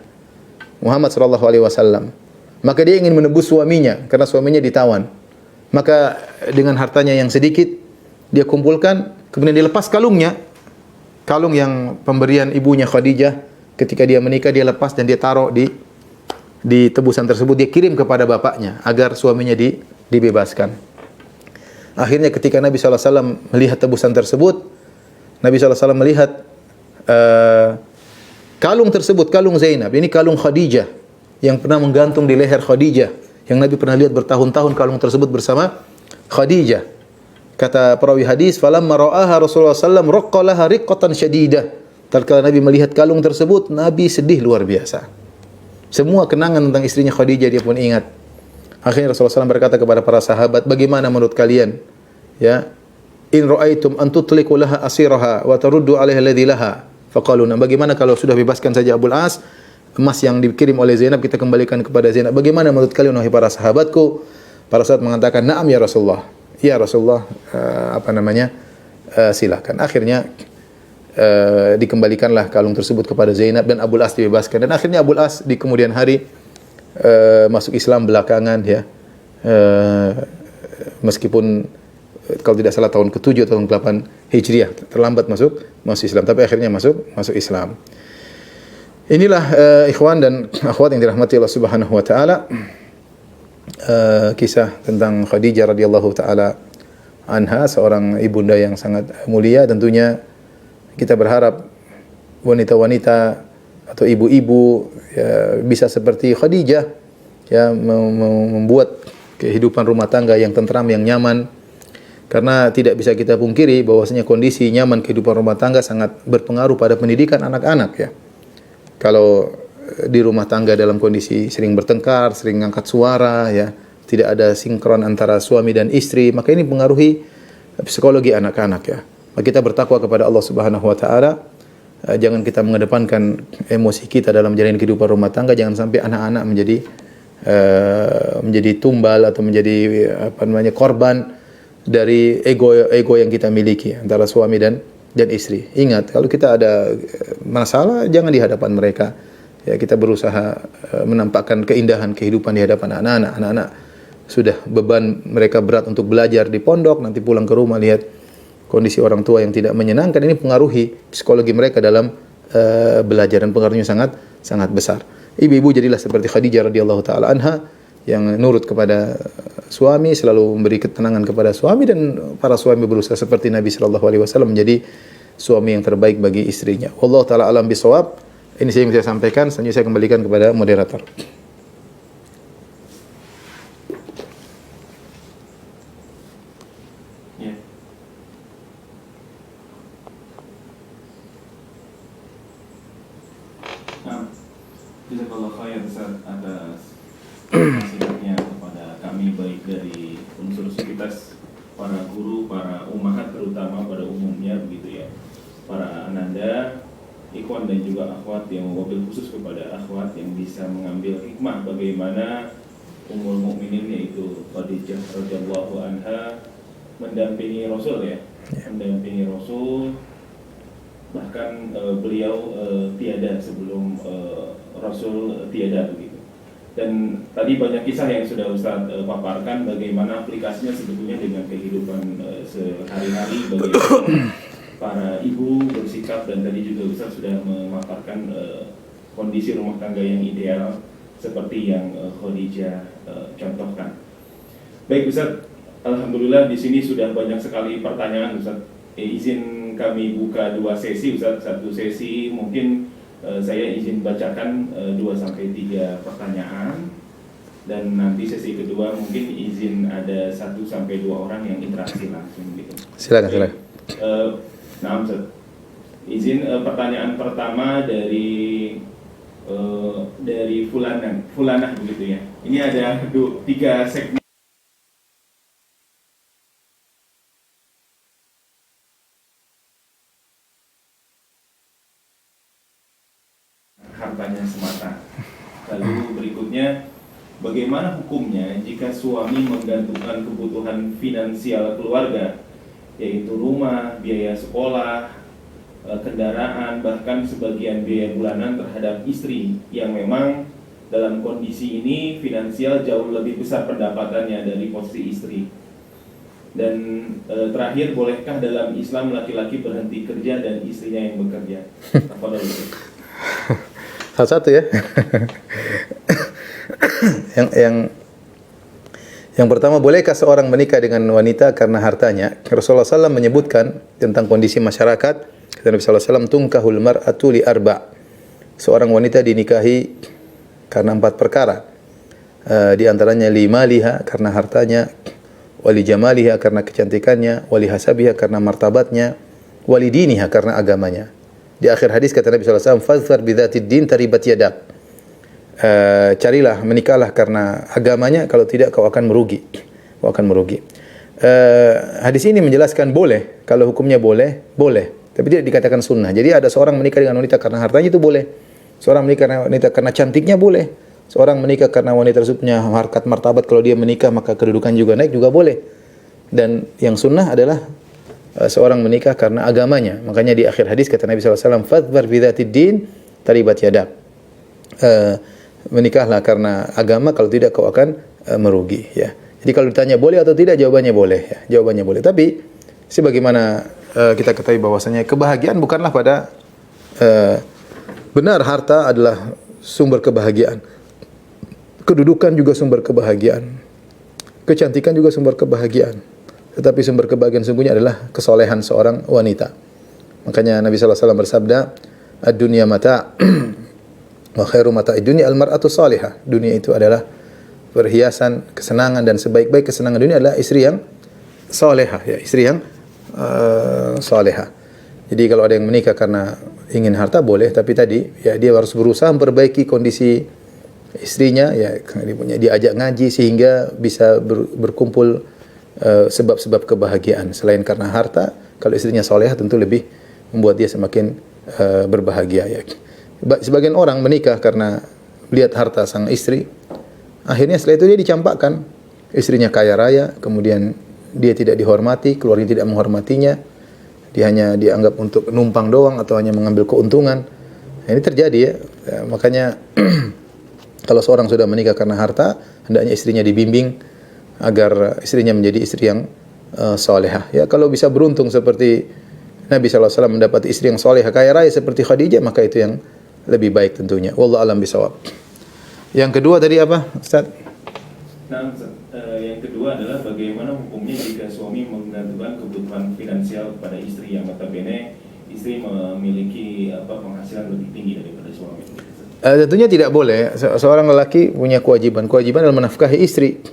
Muhammad sallallahu alaihi wasallam. Maka dia ingin menebus suaminya karena suaminya ditawan. Maka dengan hartanya yang sedikit dia kumpulkan, kemudian dilepas kalungnya. Kalung yang pemberian ibunya Khadijah ketika dia menikah, dia lepas dan dia taruh di tebusan tersebut, dia kirim kepada bapaknya agar suaminya dibebaskan. Akhirnya ketika Nabi SAW melihat tebusan tersebut, Nabi SAW melihat kalung tersebut, kalung Zainab. Ini kalung Khadijah yang pernah menggantung di leher Khadijah, yang Nabi pernah lihat bertahun-tahun kalung tersebut bersama Khadijah. Kata perawi hadis, falamma ra'aha Rasulullah sallallahu alaihi wasallam raqqalaha riqqatan syadidah. Tatkala Nabi melihat kalung tersebut, Nabi sedih luar biasa. Semua kenangan tentang istrinya Khadijah dia pun ingat. Akhirnya Rasulullah SAW berkata kepada para sahabat, bagaimana menurut kalian? Ya, in ra'aitum an tutliqu laha asiraha wa taruddu 'alaiha alladhi laha. Faqalu, bagaimana kalau sudah bebaskan saja Abul As, emas yang dikirim oleh Zainab kita kembalikan kepada Zainab. Bagaimana menurut kalian wahai para sahabatku? Para sahabat mengatakan, "Na'am ya Rasulullah." Ya Rasulullah, silakan. Akhirnya dikembalikanlah kalung tersebut kepada Zainab dan Abul As dibebaskan. Dan akhirnya Abul As di kemudian hari masuk Islam belakangan, ya. Meskipun kalau tidak salah tahun ke-7 atau tahun ke-8 Hijriah, terlambat masuk Islam, tapi akhirnya masuk Islam. Inilah ikhwan dan akhwat yang dirahmati Allah Subhanahu wa taala, kisah tentang Khadijah radhiyallahu taala anha, seorang ibunda yang sangat mulia. Tentunya kita berharap wanita-wanita atau ibu-ibu, ya, bisa seperti Khadijah, ya, membuat kehidupan rumah tangga yang tentram, yang nyaman. Karena tidak bisa kita pungkiri bahwasanya kondisi nyaman kehidupan rumah tangga sangat berpengaruh pada pendidikan anak-anak, ya. Kalau di rumah tangga dalam kondisi sering bertengkar, sering ngangkat suara, ya, tidak ada sinkron antara suami dan istri, maka ini mempengaruhi psikologi anak-anak, ya. Maka kita bertakwa kepada Allah Subhanahu wa taala. Jangan kita mengedepankan emosi kita dalam menjalani kehidupan rumah tangga. Jangan sampai anak-anak menjadi tumbal atau menjadi korban dari ego yang kita miliki antara suami dan istri. Ingat, kalau kita ada masalah, jangan di hadapan mereka. Ya, kita berusaha menampakkan keindahan kehidupan di hadapan anak-anak. Anak-anak sudah beban mereka berat untuk belajar di pondok, nanti pulang ke rumah lihat kondisi orang tua yang tidak menyenangkan, ini pengaruhi psikologi mereka dalam belajar, dan pengaruhnya sangat sangat besar. Ibu-ibu jadilah seperti Khadijah radhiyallahu taala anha yang nurut kepada suami, selalu memberi ketenangan kepada suami, dan para suami berusaha seperti Nabi sallallahu alaihi wasallam menjadi suami yang terbaik bagi istrinya. Wallahu taala alam bisawab. Ini saya yang saya sampaikan, selanjutnya saya kembalikan kepada moderator. Ya. Nah, jazakallahu khairan Ustaz atas nasihatnya kepada kami, baik dari unsur sivitas para guru, para ummahat terutama pada umumnya begitu ya, para ananda, ikhwan dan juga akhwat, yang wabil khusus kepada akhwat yang bisa mengambil hikmah bagaimana Ummul Mukminin yaitu Khadijah radhiyallahu anha mendampingi Rasul ya, mendampingi Rasul, bahkan beliau tiada sebelum Rasul tiada begitu. Dan tadi banyak kisah yang sudah Ustaz paparkan bagaimana aplikasinya sebetulnya dengan kehidupan sehari-hari, bagaimana para ibu bersikap, dan tadi juga Ustaz sudah memaparkan kondisi rumah tangga yang ideal seperti yang Khadijah contohkan. Baik Ustaz, alhamdulillah di sini sudah banyak sekali pertanyaan Ustaz. Izin kami buka 2 sesi Ustaz. Satu sesi mungkin saya izin bacakan 2-3 pertanyaan, dan nanti sesi kedua mungkin izin ada 1-2 orang yang interaksi langsung gitu. Silakan. Nah Ustaz, izin pertanyaan pertama dari Fulanah begitu ya. Ini ada 3 segmen. Hartanya semata. Lalu berikutnya, bagaimana hukumnya jika suami menggantungkan kebutuhan finansial keluarga, yaitu rumah, biaya sekolah, kendaraan, bahkan sebagian biaya bulanan terhadap istri yang memang dalam kondisi ini finansial jauh lebih besar pendapatannya dari posisi istri. Dan terakhir, bolehkah dalam Islam laki-laki berhenti kerja dan istrinya yang bekerja? Satu-satu ya. Yang pertama, bolehkah seorang menikah dengan wanita karena hartanya? Rasulullah SAW menyebutkan tentang kondisi masyarakat. Kata Nabi SAW, "Tunkahul mar'atu li arba'." Seorang wanita dinikahi karena 4 perkara. Di antaranya li maliha, karena hartanya, wali jamaliha, karena kecantikannya, wali hasabiha, karena martabatnya, wali diniha, karena agamanya. Di akhir hadis kata Nabi SAW, "Fadhfar bidzatid din taribat yadak." Carilah, menikahlah karena agamanya, kalau tidak kau akan merugi. Hadis ini menjelaskan boleh, kalau hukumnya boleh, tapi tidak dikatakan sunnah. Jadi ada seorang menikah dengan wanita karena hartanya itu boleh. Seorang menikah dengan wanita karena cantiknya boleh. Seorang menikah karena wanita tersebut punya harkat martabat, kalau dia menikah maka kedudukan juga naik, juga boleh. Dan yang sunnah adalah seorang menikah karena agamanya. Makanya di akhir hadis kata Nabi SAW, "Fadhfar bidzatid din taribat yadak." Menikahlah karena agama, kalau tidak kau akan merugi ya. Jadi kalau ditanya boleh atau tidak, jawabannya boleh ya. Jawabannya boleh. Tapi sebagaimana kita ketahui bahwasanya kebahagiaan bukanlah pada benar harta adalah sumber kebahagiaan. Kedudukan juga sumber kebahagiaan. Kecantikan juga sumber kebahagiaan. Tetapi sumber kebahagiaan sungguhnya adalah kesolehan seorang wanita. Makanya Nabi SAW bersabda, "Ad-dunya mata' wa khairu mata'id dunya al-mar'atu salihah." Dunia itu adalah perhiasan, kesenangan, dan sebaik-baik kesenangan dunia adalah istri yang salihah ya, istri yang salihah. Jadi kalau ada yang menikah karena ingin harta boleh, tapi tadi ya dia harus berusaha memperbaiki kondisi istrinya ya, diajak ngaji sehingga bisa berkumpul sebab-sebab kebahagiaan. Selain karena harta, kalau istrinya solehah tentu lebih membuat dia semakin berbahagia ya. Sebagian orang menikah karena lihat harta sang istri, akhirnya setelah itu dia dicampakkan. Istrinya kaya raya, kemudian dia tidak dihormati, keluarga tidak menghormatinya, dia hanya dianggap untuk numpang doang atau hanya mengambil keuntungan. Nah, ini terjadi ya. Makanya kalau seorang sudah menikah karena harta, hendaknya istrinya dibimbing agar istrinya menjadi istri yang salihah. Ya, kalau bisa beruntung seperti Nabi SAW mendapat istri yang salihah kaya raya seperti Khadijah, maka itu yang lebih baik tentunya. Wallahu alam bisawab. Yang kedua tadi apa, Ustaz? Nah, yang kedua adalah bagaimana hukumnya jika suami menggantungkan kebutuhan finansial kepada istri yang notabene istri memiliki penghasilan lebih tinggi daripada suami. Tentunya tidak boleh. Seorang lelaki punya kewajiban adalah menafkahi istri.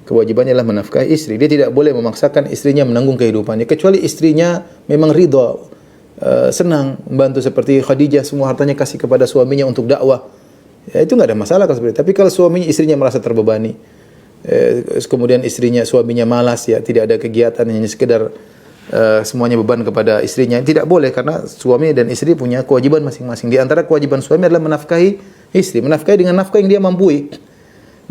Kewajibannya adalah menafkahi istri. Dia tidak boleh memaksakan istrinya menanggung kehidupannya kecuali istrinya memang ridha, senang membantu seperti Khadijah, semua hartanya kasih kepada suaminya untuk dakwah. Ya, itu enggak ada masalah kalau seperti itu. Tapi kalau istrinya merasa terbebani, kemudian suaminya malas, ya tidak ada kegiatan, hanya sekedar semuanya beban kepada istrinya, tidak boleh, karena suami dan istri punya kewajiban masing-masing. Di antara kewajiban suami adalah menafkahi istri, menafkahi dengan nafkah yang dia mampu.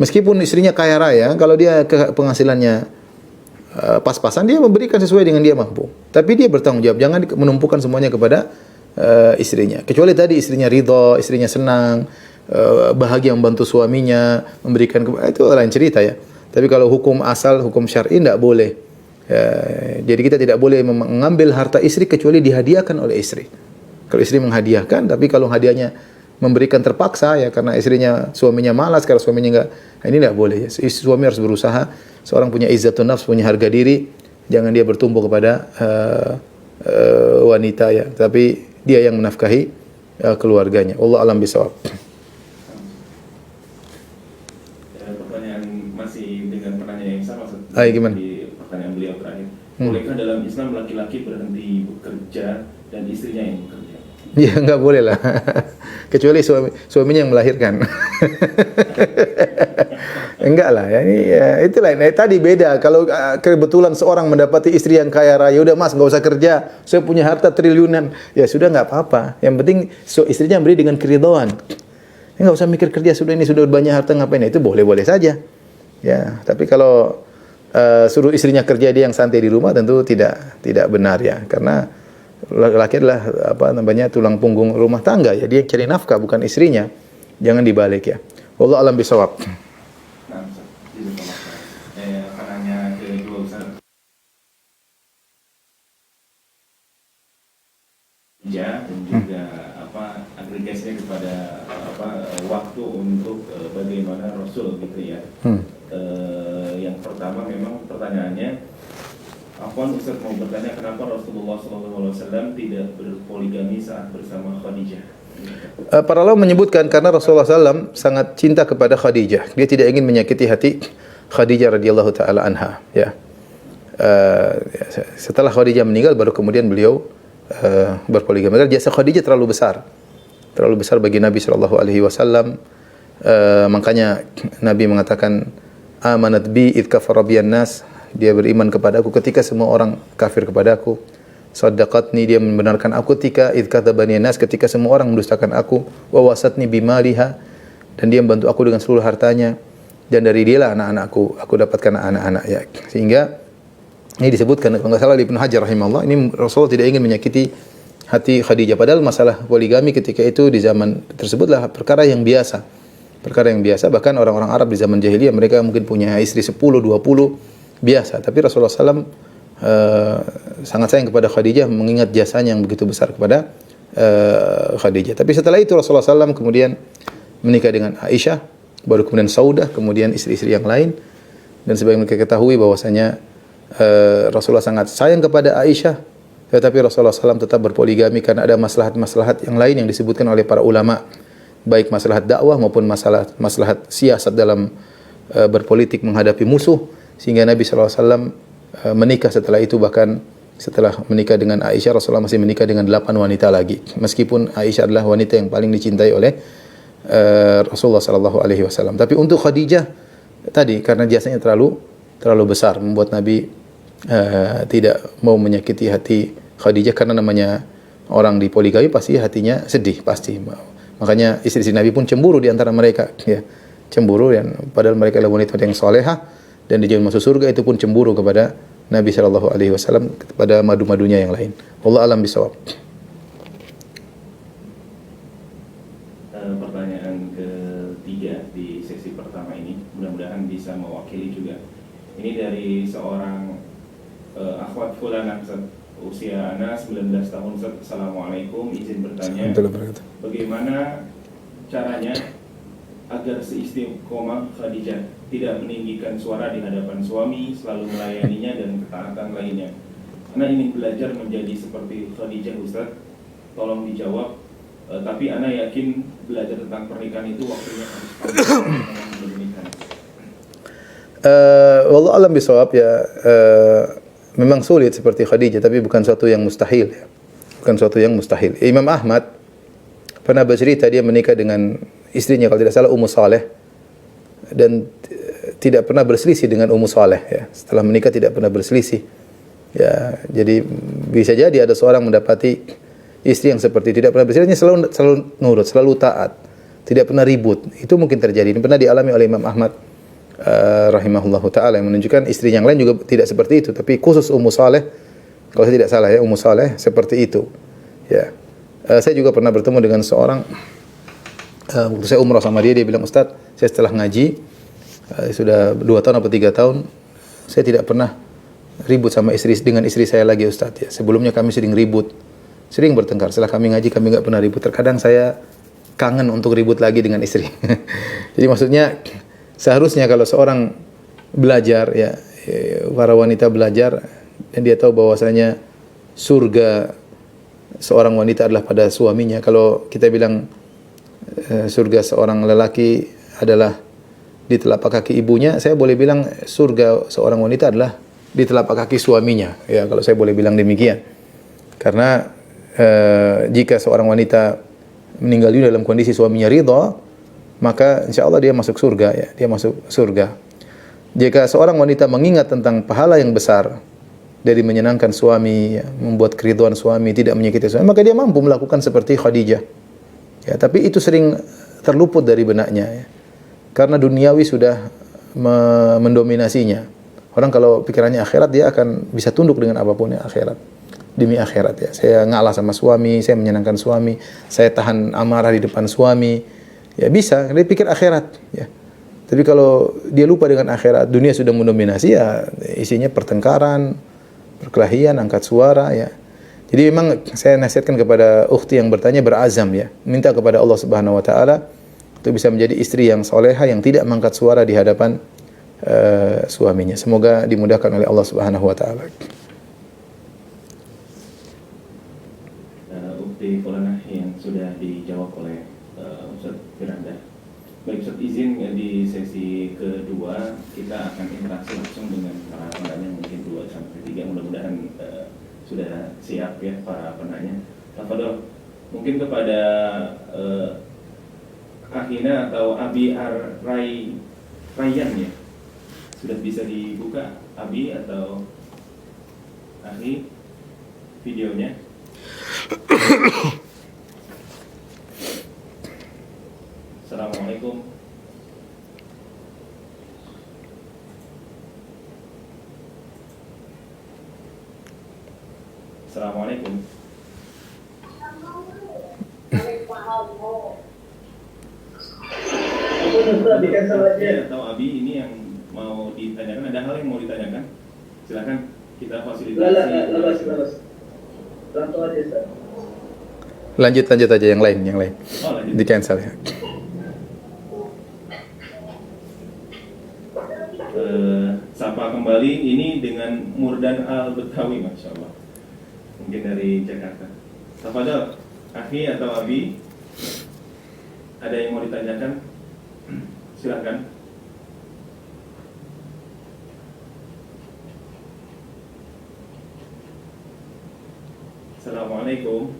Meskipun istrinya kaya raya, kalau dia penghasilannya pas-pasan, dia memberikan sesuai dengan dia mampu. Tapi dia bertanggung jawab, jangan menumpukan semuanya kepada istrinya. Kecuali tadi istrinya ridha, istrinya senang, bahagia membantu suaminya, memberikan itu lain cerita ya. Tapi kalau hukum asal, hukum syar'i tidak boleh. Jadi kita tidak boleh mengambil harta istri kecuali dihadiahkan oleh istri. Kalau istri menghadiahkan, tapi kalau hadiahnya memberikan terpaksa ya karena suaminya malas, karena suaminya enggak, ini tidak boleh. Suami harus berusaha. Seorang punya izzatun nafs, punya harga diri, jangan dia bertumpu kepada wanita ya, tapi dia yang menafkahi keluarganya. Allah alam bisawab. Gimana? Di pertanyaan beliau terakhir, bolehkah dalam Islam laki-laki berhenti bekerja dan istrinya yang bekerja? Ya nggak boleh lah, kecuali suaminya yang melahirkan. Enggak lah, ya, ini ya, itulah. Nah, tadi beda. Kalau kebetulan seorang mendapati istri yang kaya raya, udah mas nggak usah kerja, saya punya harta triliunan, ya sudah nggak apa-apa. Yang penting istrinya beri dengan keridhaan. Ya, nggak usah mikir kerja, sudah banyak harta ngapain? Itu boleh-boleh saja. Ya, tapi kalau suruh istrinya kerja, dia yang santai di rumah, tentu tidak benar ya, karena laki adalah tulang punggung rumah tangga ya, dia cari nafkah bukan istrinya. Jangan dibalik ya. Wallahu alam bisawab. Nah, pertanyaan kedua Ustaz. Ya, dan juga agregasinya kepada waktu untuk bagaimana Rasul gitu ya. Yang pertama memang pertanyaannya, Ustaz mau bertanya kenapa Rasulullah SAW tidak berpoligami saat bersama Khadijah? Para ulama menyebutkan karena Rasulullah SAW sangat cinta kepada Khadijah. Dia tidak ingin menyakiti hati Khadijah radhiyallahu taala anha. Ya. Setelah Khadijah meninggal, baru kemudian beliau berpoligami. Karena jasa Khadijah terlalu besar bagi Nabi Shallallahu Alaihi Wasallam. Makanya Nabi mengatakan, amanat bi id kafara biyan nas, dia beriman kepadaku ketika semua orang kafir kepadaku. Saddaqatni, dia membenarkan aku ketika id kadzabani nas, ketika semua orang mendustakan aku. Wa wasatni bimaliha, dan dia membantu aku dengan seluruh hartanya, dan dari dialah anak-anakku, aku dapatkan anak-anak ya. Sehingga ini disebutkan, kalau enggak salah Ibnu Hajar rahimahullah, ini Rasul tidak ingin menyakiti hati Khadijah. Padahal masalah poligami ketika itu di zaman tersebutlah perkara yang biasa. Bahkan orang-orang Arab di zaman jahiliyah, mereka mungkin punya istri 10, 20, biasa. Tapi Rasulullah SAW sangat sayang kepada Khadijah, mengingat jasanya yang begitu besar kepada Khadijah. Tapi setelah itu Rasulullah SAW kemudian menikah dengan Aisyah, baru kemudian Saudah, kemudian istri-istri yang lain. Dan sebagaimana kita ketahui bahwasanya Rasulullah sangat sayang kepada Aisyah, tetapi Rasulullah SAW tetap berpoligami karena ada maslahat-maslahat yang lain yang disebutkan oleh para ulama, baik maslahat dakwah maupun maslahat siasat dalam berpolitik menghadapi musuh, sehingga Nabi SAW menikah setelah itu. Bahkan setelah menikah dengan Aisyah, Rasulullah masih menikah dengan 8 wanita lagi, meskipun Aisyah adalah wanita yang paling dicintai oleh Rasulullah SAW. Tapi untuk Khadijah tadi, karena jasanya terlalu besar, membuat Nabi tidak mau menyakiti hati Khadijah, karena namanya orang dipoligami pasti hatinya sedih, pasti. Makanya istri-istri Nabi pun cemburu di antara mereka, ya. Cemburu, dan padahal mereka adalah wanita yang salehah dan dijamin masuk surga, itu pun cemburu kepada Nabi sallallahu alaihi wasallam kepada madu-madunya yang lain. Wallahu alam bisawab. Pertanyaan ketiga di sesi pertama ini, mudah-mudahan bisa mewakili juga. Ini dari seorang akhwat fulanah, Ustaz. Usia Ana 19 tahun, Ustaz. Assalamualaikum, izin bertanya, bagaimana caranya agar seistiqomah Khadijah, tidak meninggikan suara di hadapan suami, selalu melayaninya dan ketaatan lainnya. Ana ingin belajar menjadi seperti Khadijah, Ustaz. Tolong dijawab. Tapi Ana yakin belajar tentang pernikahan itu waktunya harus panjang belum menikah. Wallahu alam bisawab ya. Memang sulit seperti Khadijah, tapi bukan suatu yang mustahil ya. Bukan suatu yang mustahil. Imam Ahmad pernah bercerita dia menikah dengan istrinya kalau tidak salah Ummu Saleh, dan tidak pernah berselisih dengan Ummu Saleh ya. Setelah menikah tidak pernah berselisih. Ya, jadi bisa jadi ada seorang mendapati istri yang seperti tidak pernah berselisih, selalu nurut, selalu taat, tidak pernah ribut. Itu mungkin terjadi. Ini pernah dialami oleh Imam Ahmad rahimahullahu taala, yang menunjukkan istri yang lain juga tidak seperti itu, tapi khusus Ummu Saleh, kalau saya tidak salah ya, Ummu Saleh seperti itu. Ya. Saya juga pernah bertemu dengan seorang waktu saya umrah sama dia bilang, "Ustaz, saya setelah ngaji sudah 2 tahun atau 3 tahun saya tidak pernah ribut sama dengan istri saya lagi, Ustaz ya. Sebelumnya kami sering ribut, sering bertengkar. Setelah kami ngaji kami enggak pernah ribut. Terkadang saya kangen untuk ribut lagi dengan istri." Jadi maksudnya seharusnya kalau seorang belajar ya, para wanita belajar dan dia tahu bahwasanya surga seorang wanita adalah pada suaminya. Kalau kita bilang surga seorang lelaki adalah di telapak kaki ibunya, saya boleh bilang surga seorang wanita adalah di telapak kaki suaminya. Ya, kalau saya boleh bilang demikian. Karena jika seorang wanita meninggal dunia dalam kondisi suaminya ridha, maka insya Allah dia masuk surga ya, dia masuk surga. Jika seorang wanita mengingat tentang pahala yang besar dari menyenangkan suami, ya, membuat keridhaan suami, tidak menyakiti suami, maka dia mampu melakukan seperti Khadijah. Ya, tapi itu sering terluput dari benaknya ya. Karena duniawi sudah mendominasinya. Orang kalau pikirannya akhirat, dia akan bisa tunduk dengan apapun ya, akhirat. Demi akhirat ya. Saya ngalah sama suami, saya menyenangkan suami, saya tahan amarah di depan suami. Ya bisa, dia pikir akhirat ya. Tapi kalau dia lupa dengan akhirat, dunia sudah mendominasi ya, isinya pertengkaran, perkelahian, angkat suara ya. Jadi memang saya nasihatkan kepada ukhti yang bertanya, berazam ya, minta kepada Allah Subhanahu wa taala untuk bisa menjadi istri yang salehah, yang tidak mengangkat suara di hadapan suaminya. Semoga dimudahkan oleh Allah Subhanahu wa taala. Ukhti Fulanah yang sudah dijawab oleh Ustaz Firanda. Baik Ustaz, izin di sesi kedua kita akan interaksi langsung dengan para penanya, mungkin 2-3, mudah-mudahan sudah siap ya para penanya. Tafadhol, mungkin kepada Akhina atau Abi Rayyan ya, sudah bisa dibuka Abi atau Akhi videonya. Assalamualaikum. Assalamualaikum. Atau Abi ini yang mau ditanyakan, ada hal yang mau ditanyakan? Silakan kita fasilitasi. Lanjut aja yang lain. Oh, lanjut. Di cancel ya. Sapa kembali ini dengan Murdan Al-Betawi, Masya Allah, mungkin dari Jakarta. Tafadhol, Akhi atau Abi, ada yang mau ditanyakan? Silakan. Assalamualaikum.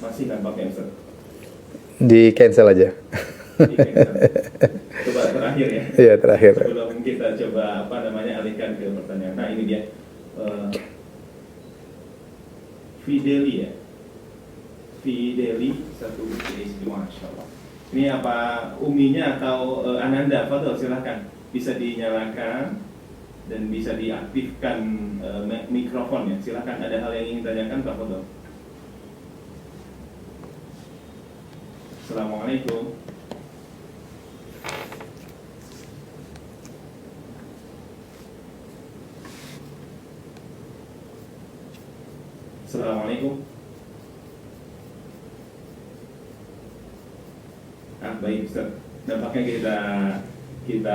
Masih nampaknya Ustaz? Di cancel aja. Coba terakhir ya. Iya, terakhir. Sebelum kita coba alihkan ke pertanyaan. Nah ini dia, Fideli ya, Fideli satu istri, Masya Allah. Ini apa uminya atau Ananda? Fadol, silahkan, bisa dinyalakan dan bisa diaktifkan mikrofonnya. Silahkan, ada hal yang ingin tanyakan Pak Fadol? Assalamualaikum. Assalamualaikum. Baik Ustaz. Nampaknya kita kita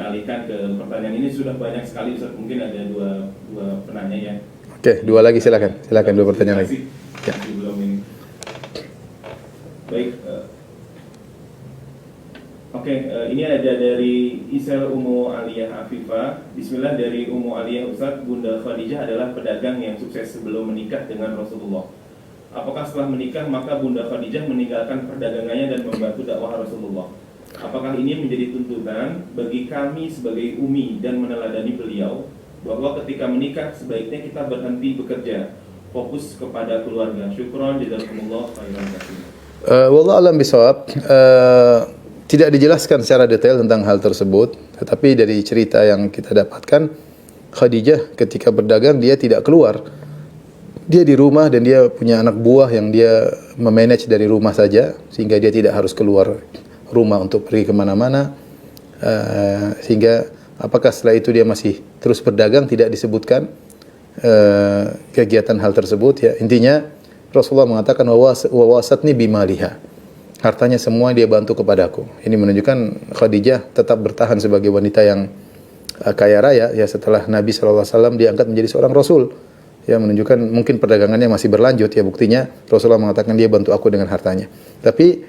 alihkan ke pertanyaan ini. Sudah banyak sekali Ustaz. Mungkin ada dua penanya ya. Oke, dua lagi silakan. Silakan dua pertanyaan lagi. Ya. Belum ini. Baik. Ini ada dari Isel Ummu Aliyah Afifah. Bismillah, dari Ummu Aliyah, Ustaz, Bunda Khadijah adalah pedagang yang sukses sebelum menikah dengan Rasulullah. Apakah setelah menikah maka Bunda Khadijah meninggalkan perdagangannya dan membantu dakwah Rasulullah? Apakah ini menjadi tuntutan bagi kami sebagai umi dan meneladani beliau bahwa ketika menikah sebaiknya kita berhenti bekerja, fokus kepada keluarga? Syukron, jazakumullah khairan katsira. Wallahu alam bisawab. Tidak dijelaskan secara detail tentang hal tersebut, tetapi dari cerita yang kita dapatkan, Khadijah ketika berdagang dia tidak keluar. Dia di rumah dan dia punya anak buah yang dia memanage dari rumah saja, sehingga dia tidak harus keluar rumah untuk pergi kemana-mana. Sehingga apakah setelah itu dia masih terus berdagang, tidak disebutkan kegiatan hal tersebut. Ya, intinya Rasulullah mengatakan wawasatni bimaliha. Hartanya semua dia bantu kepadaku. Ini menunjukkan Khadijah tetap bertahan sebagai wanita yang kaya raya. Ya, setelah Nabi SAW diangkat menjadi seorang Rasul. Ya, menunjukkan mungkin perdagangannya masih berlanjut. Ya, buktinya Rasulullah mengatakan dia bantu aku dengan hartanya. Tapi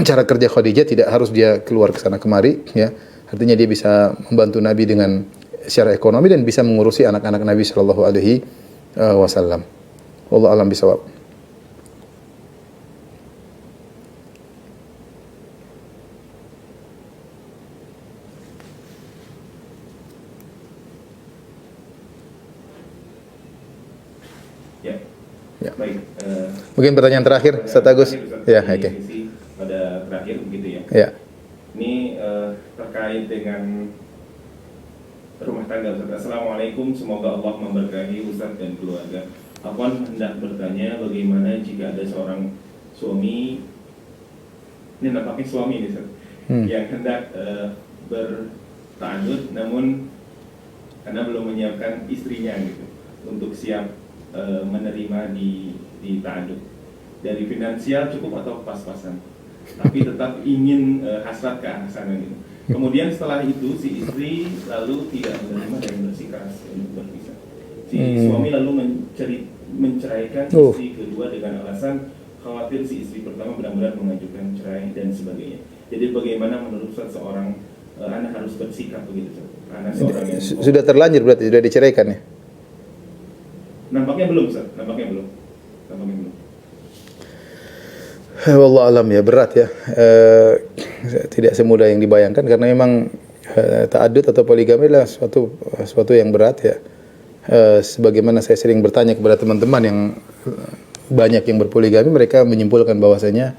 cara kerja Khadijah tidak harus dia keluar ke sana kemari. Ya, artinya dia bisa membantu Nabi dengan secara ekonomi dan bisa mengurusi anak-anak Nabi SAW. Wallahu a'lam bishawab. Ya. Baik. Mungkin pertanyaan terakhir, Ustaz Agus. Ya, oke. Pada terakhir begitu ya. Ya. Ini terkait dengan rumah tangga, Ustaz. Assalamualaikum, semoga Allah memberkahi Ustaz dan keluarga. Afwan hendak bertanya bagaimana jika ada seorang suami, ini nampaknya suami nih Ustaz, yang hendak berta'adud namun karena belum menyiapkan istrinya gitu untuk siap menerima di ta'adud. Dari finansial cukup atau pas-pasan, tapi tetap ingin hasrat ke arah sana gitu. Kemudian setelah itu si istri lalu tidak menerima dan bersikeras untuk berpisah. Si suami lalu menceraikan istri kedua dengan alasan khawatir si istri pertama benar-benar mengajukan cerai dan sebagainya. Jadi bagaimana menurut seorang anak harus bersikap begitu? Anak seorang yang sudah terlanjur berarti sudah diceraikan ya? Nampaknya belum, Ustaz. Nampaknya belum. Wallahu alam, ya berat ya. Tidak semudah yang dibayangkan karena memang ta'addud atau poligami adalah suatu yang berat ya. Sebagaimana saya sering bertanya kepada teman-teman yang banyak yang berpoligami, mereka menyimpulkan bahwasanya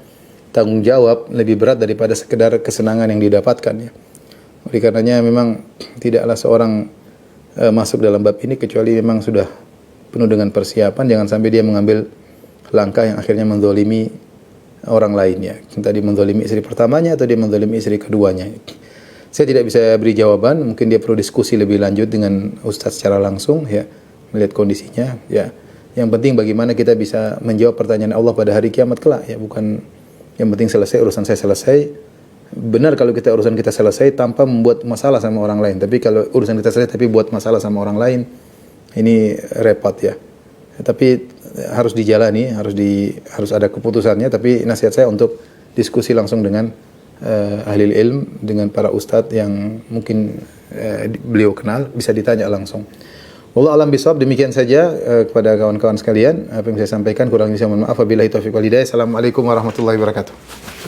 tanggung jawab lebih berat daripada sekedar kesenangan yang didapatkan ya. Oleh karenanya memang tidaklah seorang masuk dalam bab ini kecuali memang sudah penuh dengan persiapan. Jangan sampai dia mengambil langkah yang akhirnya menzalimi orang lain ya. Tadi menzalimi istri pertamanya atau dia menzalimi istri keduanya. Saya tidak bisa beri jawaban, mungkin dia perlu diskusi lebih lanjut dengan ustaz secara langsung ya, melihat kondisinya ya. Yang penting bagaimana kita bisa menjawab pertanyaan Allah pada hari kiamat kelak ya, bukan yang penting selesai urusan saya selesai. Benar kalau urusan kita selesai tanpa membuat masalah sama orang lain, tapi kalau urusan kita selesai tapi buat masalah sama orang lain, ini repot ya. Tapi harus dijalani, harus ada keputusannya. Tapi nasihat saya untuk diskusi langsung dengan ahli ilm, dengan para ustadz yang mungkin beliau kenal, bisa ditanya langsung. Wallahu a'lam bishawab. Demikian saja kepada kawan-kawan sekalian apa yang saya sampaikan, kurang lebih saya mohon maaf. Wabillahi taufiq wal hidayah. Assalamualaikum warahmatullahi wabarakatuh.